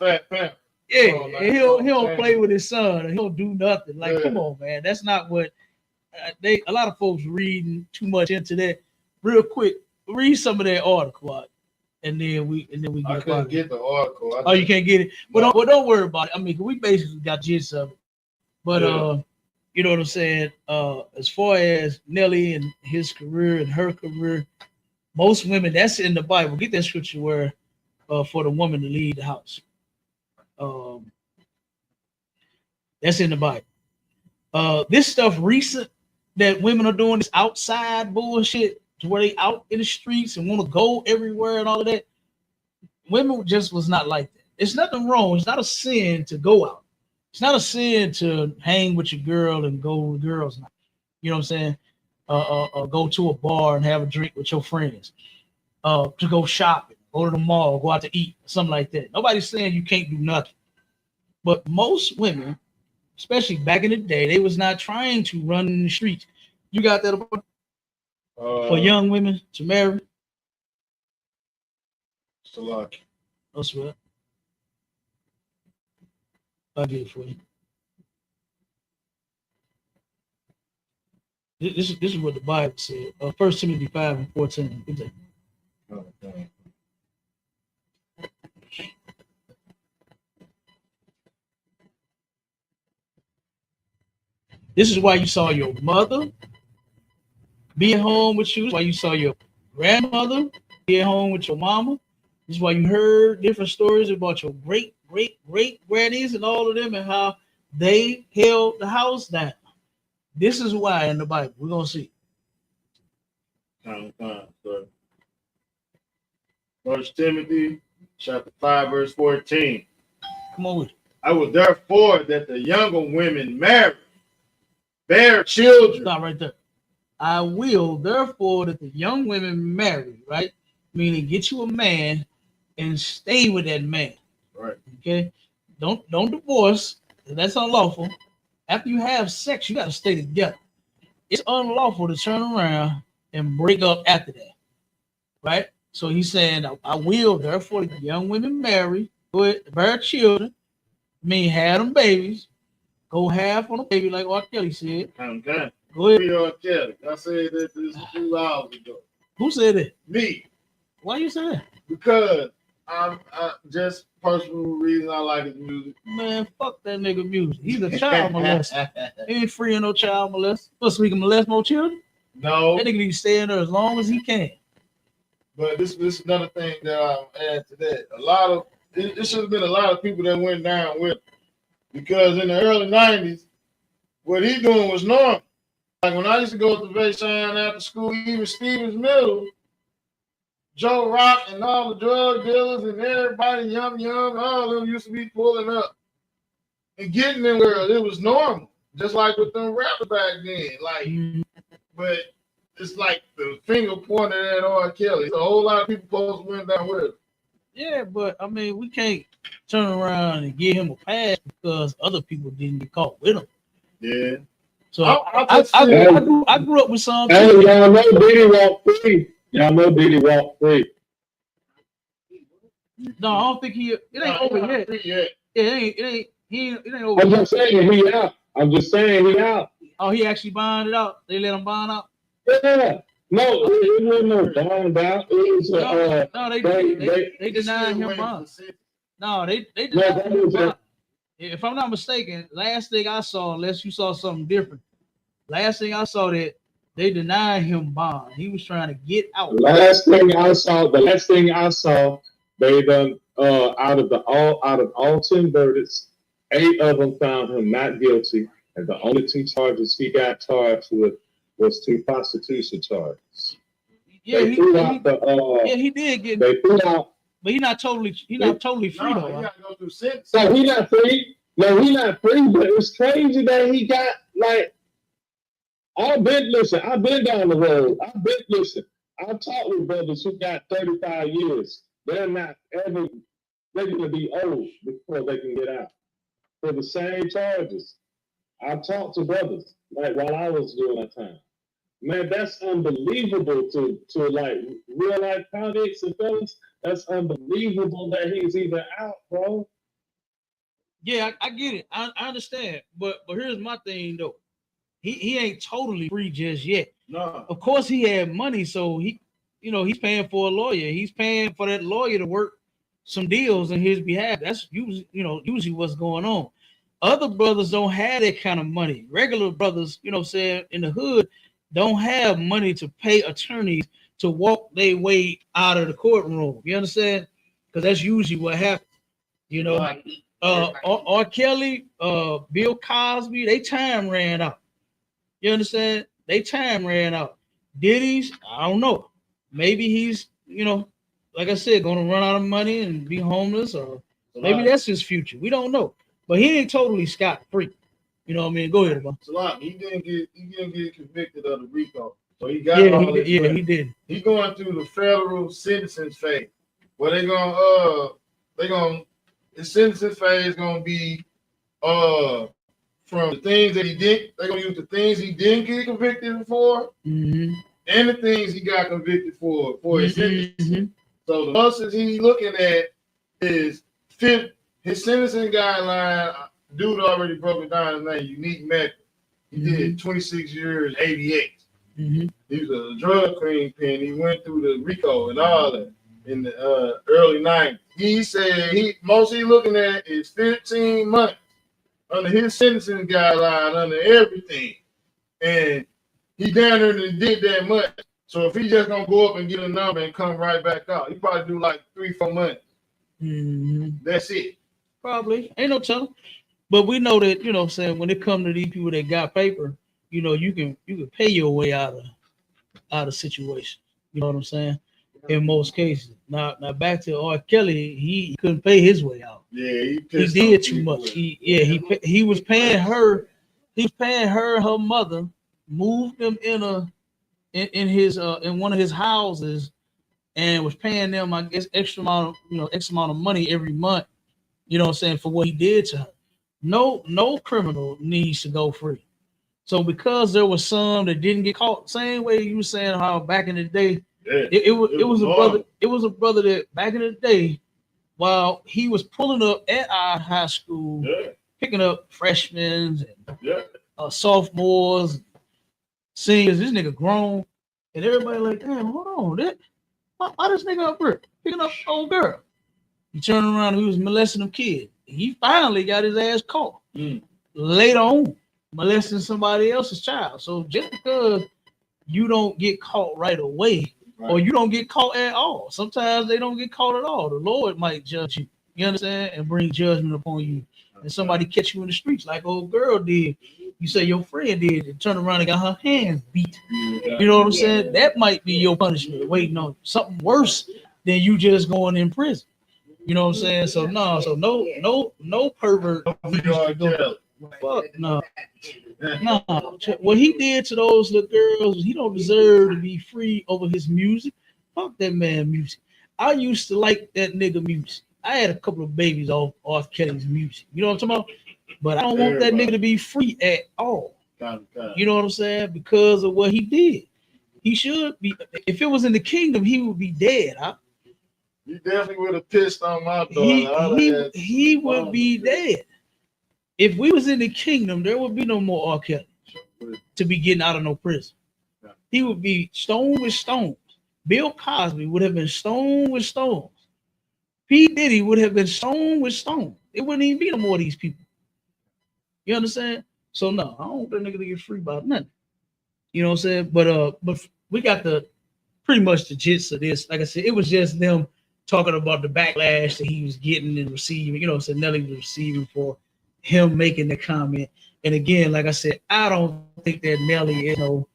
Speaker 2: Yeah, he don't play with his son. He don't do nothing. Like, come on, man. That's not what a lot of folks reading too much into that. Real quick, read some of that article out, and then we get.
Speaker 8: I couldn't get the article.
Speaker 2: Oh, you can't get it. Well, don't worry about it. I mean, we basically got gist of it. But you know what I'm saying? As far as Nelly and his career and her career, most women, that's in the Bible. Get that scripture where for the woman to lead the house. That's in the Bible. This stuff recent that women are doing, this outside bullshit to where they out in the streets and want to go everywhere and all of that. Women just was not like that. It's nothing wrong. It's not a sin to go out. It's not a sin to hang with your girl and go to girls' night. You know what I'm saying? Go to a bar and have a drink with your friends. To go shopping, go to the mall, go out to eat, something like that. Nobody's saying you can't do nothing. But most women, especially back in the day, they was not trying to run in the streets. You got that for young women to marry?
Speaker 8: Salaki.
Speaker 2: I swear. I'll get it for you. This is what the Bible said. 1 Timothy 5:14.
Speaker 8: Okay.
Speaker 2: This is why you saw your mother be at home with you. This is why you saw your grandmother be at home with your mama. This is why you heard different stories about your great grannies and all of them and how they held the house down. This is why in the Bible. We're going to see.
Speaker 8: Time. 1 Timothy chapter 5, verse 14.
Speaker 2: Come on with it.
Speaker 8: I will therefore that the younger women marry, bear children.
Speaker 2: Stop right there. I will therefore that the young women marry, right? Meaning get you a man and stay with that man.
Speaker 8: Right.
Speaker 2: Okay. Don't divorce. That's unlawful. After you have sex, you got to stay together. It's unlawful to turn around and break up after that. Right? So he's saying, I will therefore the young women marry, bear children, have them babies, go half on a baby, like R. Kelly said.
Speaker 8: Okay.
Speaker 2: Go ahead.
Speaker 8: R. Kelly. I said that this a few hours ago.
Speaker 2: Who said it?
Speaker 8: Me.
Speaker 2: Why you say that?
Speaker 8: Because I'm just personal reason I like his music.
Speaker 2: Man, fuck that nigga music. He's a child molester. He ain't free of no child molester. So we can molest more children?
Speaker 8: No.
Speaker 2: That nigga need to stay in there as long as he can.
Speaker 8: But this is another thing that I'll add to that. It should have been a lot of people that went down with him. Because in the early 90s, what he doing was normal. Like when I used to go to Bayshine after school, even Stevens Middle, Joe Rock and all the drug dealers and everybody, Yum, all of them used to be pulling up and getting them girls. It was normal. Just like with them rappers back then. Like, but it's like the finger pointed at R. Kelly. So a whole lot of people supposed to went down with it.
Speaker 2: Yeah, but I mean, we can't turn around and give him a pass because other people didn't get caught with him.
Speaker 8: Yeah.
Speaker 2: So I grew up with some.
Speaker 10: Hey, y'all know Diddy walk free. Y'all know Diddy walk free.
Speaker 2: No, I don't think it ain't over yet. Yeah, it He ain't over.
Speaker 10: I'm just saying he out. I'm just saying he out.
Speaker 2: Oh, he actually bonded out. They let him bond out.
Speaker 10: Yeah. No, it wasn't no bond out. It was
Speaker 2: No, they denied him bond. No, they denied him bond. If I'm not mistaken, last thing I saw, unless you saw something different, last thing I saw that they denied him bond. He was trying to get out.
Speaker 10: The last thing I saw, they done out of all 10 verdicts, 8 of them found him not guilty, and the only 2 charges he got charged with was 2 prostitution charges.
Speaker 2: Yeah, he did get.
Speaker 10: They threw out.
Speaker 2: But he's not totally free though. He
Speaker 8: gotta go through sentence.
Speaker 10: So he's not free. No, he's not free. But it's crazy that he got like. I've been down the road. I've talked with brothers who got 35 years. They're not ever. They're gonna be old before they can get out for the same charges. I've talked to brothers like while I was doing that time. Man, that's unbelievable to like real life convicts and fellas. That's unbelievable that he's even out, bro.
Speaker 2: Yeah, I get it. I understand. But here's my thing though. He ain't totally free just yet.
Speaker 8: No.
Speaker 2: Of course he had money, so he's paying for a lawyer. He's paying for that lawyer to work some deals on his behalf. That's usually what's going on. Other brothers don't have that kind of money. Regular brothers, saying in the hood, don't have money to pay attorneys to walk their way out of the courtroom. You understand? Because that's usually what happens. R. Kelly, Bill Cosby, they time ran out. You understand? They time ran out. Diddy's, I don't know. Maybe he's, like I said, going to run out of money and be homeless, or maybe that's his future. We don't know. But he ain't totally scot free. You know what I mean? Go ahead, bro.
Speaker 8: He didn't get convicted of the RICO. So he got he
Speaker 2: did.
Speaker 8: He going through the federal sentencing phase. Where his sentencing phase gonna be from the things that he did. They're gonna use the things he didn't get convicted for, and the things he got convicted for his sentencing. So the losses he's looking at is his sentencing guideline. Dude already broke it down. His name Unique Method. He did 26 years, 88. He was a drug kingpin. He went through the RICO and all that in the early 90s. He said most he's looking at is 15 months under his sentencing guideline, under everything. And he down there and did that much. So if he just gonna go up and get a number and come right back out, he probably do like 3-4 months. That's it.
Speaker 2: Probably. Ain't no telling. But we know that, what I'm saying, when it comes to these people that got paper, you can pay your way out of situation. You know what I'm saying? In most cases. Now back to R. Kelly, he couldn't pay his way out.
Speaker 8: Yeah,
Speaker 2: he did too much. He was paying her. He was paying her mother, moved them in one of his houses, and was paying them, I guess, X amount of money every month. You know what I'm saying, for what he did to her. No criminal needs to go free. So because there was some that didn't get caught, same way you were saying how back in the day, it was a brother that back in the day, while he was pulling up at our high school, picking up freshmen and sophomores, seniors, this nigga grown, and everybody like, damn, hold on, why this nigga up here picking up old girl? He turned around and he was molesting them kids. He finally got his ass caught later on, molesting somebody else's child. So just because you don't get caught right away, or you don't get caught at all, sometimes they don't get caught at all. The Lord might judge you, you understand, and bring judgment upon you. And somebody catch you in the streets like old girl did. You say your friend did, and turn around and got her hands beat. You know what I'm saying? That might be your punishment, waiting on something worse than you just going in prison. You know what I'm saying? So no pervert. Fuck no. What he did to those little girls, he don't deserve to be free over his music. Fuck that man music. I used to like that nigga music. I had a couple of babies off Kelly's music. You know what I'm talking about? But I don't want that nigga to be free at all. You know what I'm saying? Because of what he did. He should be. If it was in the kingdom, he would be dead.
Speaker 8: You definitely would have pissed on my daughter.
Speaker 2: He would be dead. If we was in the kingdom, there would be no more R. Kelly to be getting out of no prison. He would be stoned with stones. Bill Cosby would have been stoned with stones. P. Diddy would have been stoned with stones. It wouldn't even be no more of these people. You understand? So no, I don't want that nigga to get free about nothing. You know what I'm saying? But we got the pretty much the gist of this. Like I said, it was just them talking about the backlash that he was getting and receiving. You know, so Nelly was receiving for him making the comment. And again, like I said, I don't think that Nelly is no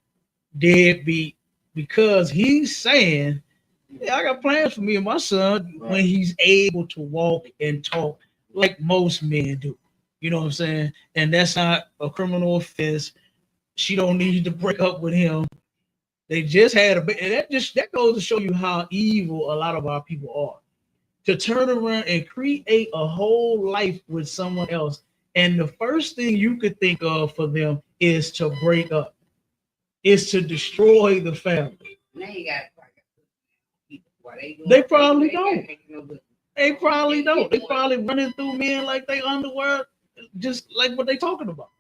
Speaker 2: deadbeat because he's saying, yeah, I got plans for me and my son when he's able to walk and talk like most men do. You know what I'm saying? And that's not a criminal offense. She don't need to break up with him. They just had a bit, and that goes to show you how evil a lot of our people are. To turn around and create a whole life with someone else, and the first thing you could think of for them is to break up, is to destroy the family.
Speaker 14: Now you got
Speaker 2: They probably don't. They probably don't. They probably running through men like they underwear, just like what they talking about.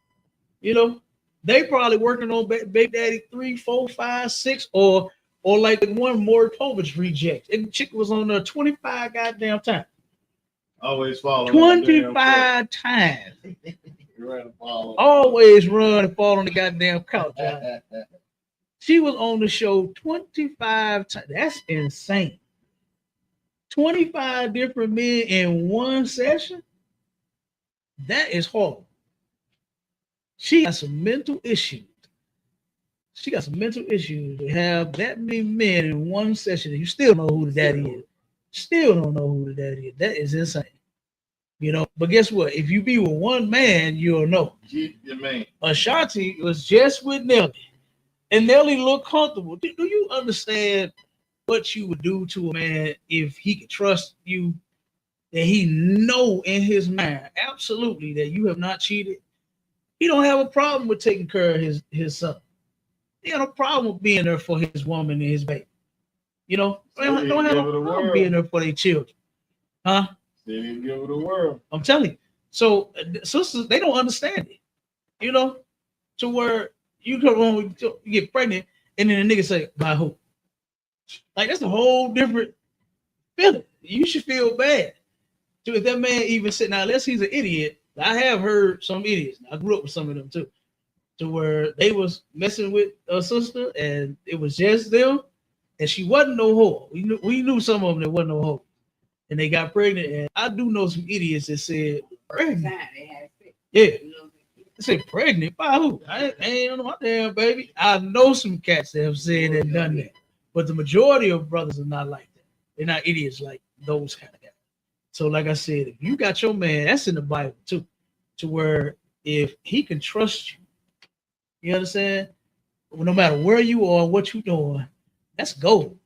Speaker 2: You know, they probably working on Big Daddy 3, 4, 5, 6, or like the one more Povich reject. And the chick was on there 25 goddamn times.
Speaker 8: Always follow
Speaker 2: 25 times. Always run and fall on the goddamn couch. She was on the show 25 times. That's insane. 25 different men in one session. That is horrible. She got some mental issues. She got some mental issues to have that many men in one session. And you still know who the daddy is. Still don't know who the daddy is. That is insane. You know, but guess what? If you be with one man, you'll know. Ashanti was just with Nelly, and Nelly looked comfortable. Do you understand what you would do to a man if he could trust you, that he know in his mind absolutely that you have not cheated? He don't have a problem with taking care of his son. He got no problem with being there for his woman and his baby. You know, don't have no problem being there for their children. Huh?
Speaker 8: They didn't give it the world.
Speaker 2: I'm telling you. So sisters, they don't understand it. You know, to where you come on, you get pregnant, and then the nigga say, by who? Like, that's a whole different feeling. You should feel bad. So if that man even said, now unless he's an idiot, I have heard some idiots. I grew up with some of them too, to where they was messing with a sister and it was just them, and she wasn't no whore. We knew some of them that wasn't no whore, and they got pregnant. And I do know some idiots that said, pregnant. Yeah, they said pregnant by who? I ain't on my damn baby. I know some cats that have said and done that, but the majority of brothers are not like that. They're not idiots like those kind of guys. So, like I said, if you got your man, that's in the Bible too, to where if he can trust you, you understand? Well, no matter where you are, what you're doing, that's gold.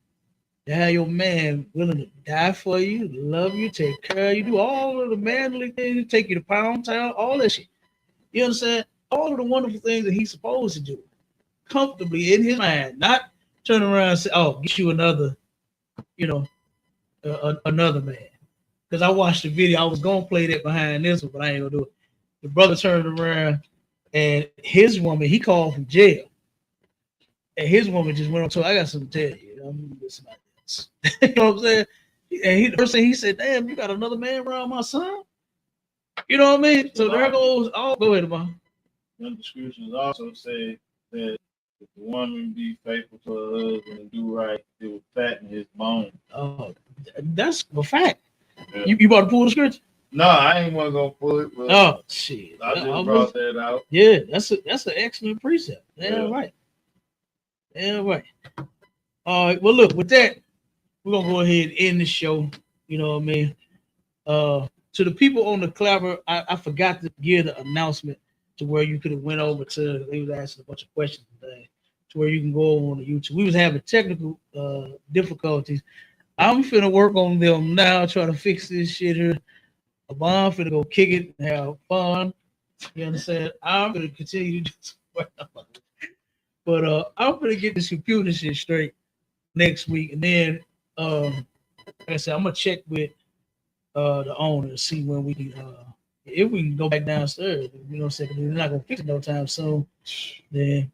Speaker 2: To have your man willing to die for you, love you, take care of you, do all of the manly things, take you to Pound Town, all that shit. You understand? All of the wonderful things that he's supposed to do, comfortably in his mind, not turn around and say, "Oh, get you another," you know, another man. Because I watched the video, I was gonna play that behind this one, but I ain't gonna do it. The brother turned around, and his woman, he called from jail, and his woman just went on to, I got something to tell you. I'm this about this. You know what I'm saying? And the first thing he said, "Damn, you got another man around my son." You know what I mean? So there goes. Oh, go ahead, man.
Speaker 8: The scriptures also say that if the woman be faithful to her husband and do right, it will fatten his bone.
Speaker 2: Oh, that's a fact. Yeah. You about to pull the scripture?
Speaker 8: No, I ain't want to go pull it. But
Speaker 2: oh shit!
Speaker 8: I just brought that out.
Speaker 2: Yeah, that's an excellent precept. Yeah, right. Yeah, right. All right. Well, look, with that, we're gonna go ahead and end the show. You know what I mean? To the people on the Clapper, I forgot to give the announcement to where you could have went over to. They was asking a bunch of questions today, to where you can go on the YouTube. We was having technical difficulties. I'm finna work on them now, try to fix this shit here. I'm finna go kick it and have fun. You understand? I'm gonna continue to do some, but I'm gonna get this computer shit straight next week, and then like I said, I'm gonna check with the owner to see when we can if we can go back downstairs, you know, second, they're not gonna fix it no time soon. Then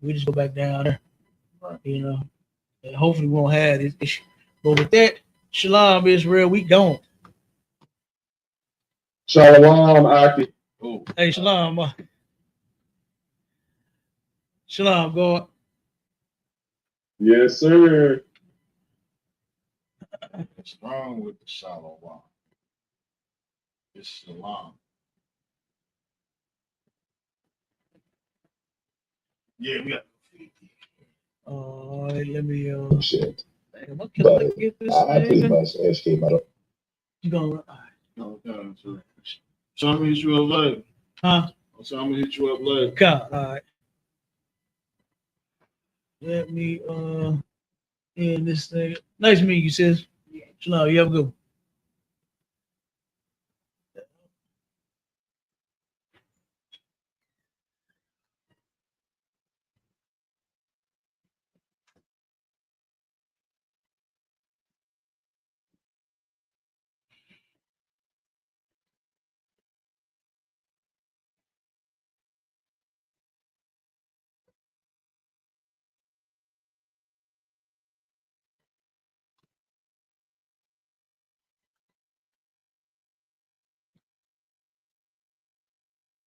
Speaker 2: we just go back down there, you know. And hopefully we won't have this issue. But with that, Shalom Israel, we gone.
Speaker 10: Shalom, Aki.
Speaker 2: Oh. Hey, Shalom. Shalom, God.
Speaker 10: Yes, sir.
Speaker 8: What's wrong with the shalom? It's shalom. Yeah, we got.
Speaker 2: Let me.
Speaker 10: Shit.
Speaker 2: Damn, what can I get this?
Speaker 10: I pretty much escaped out of.
Speaker 2: You gonna?
Speaker 8: No, so I'm gonna hit you up later.
Speaker 2: Huh?
Speaker 8: So I'm gonna hit you up later.
Speaker 2: God, all right. Let me end this thing. Nice meeting you, sis. Shalom, you have a good one.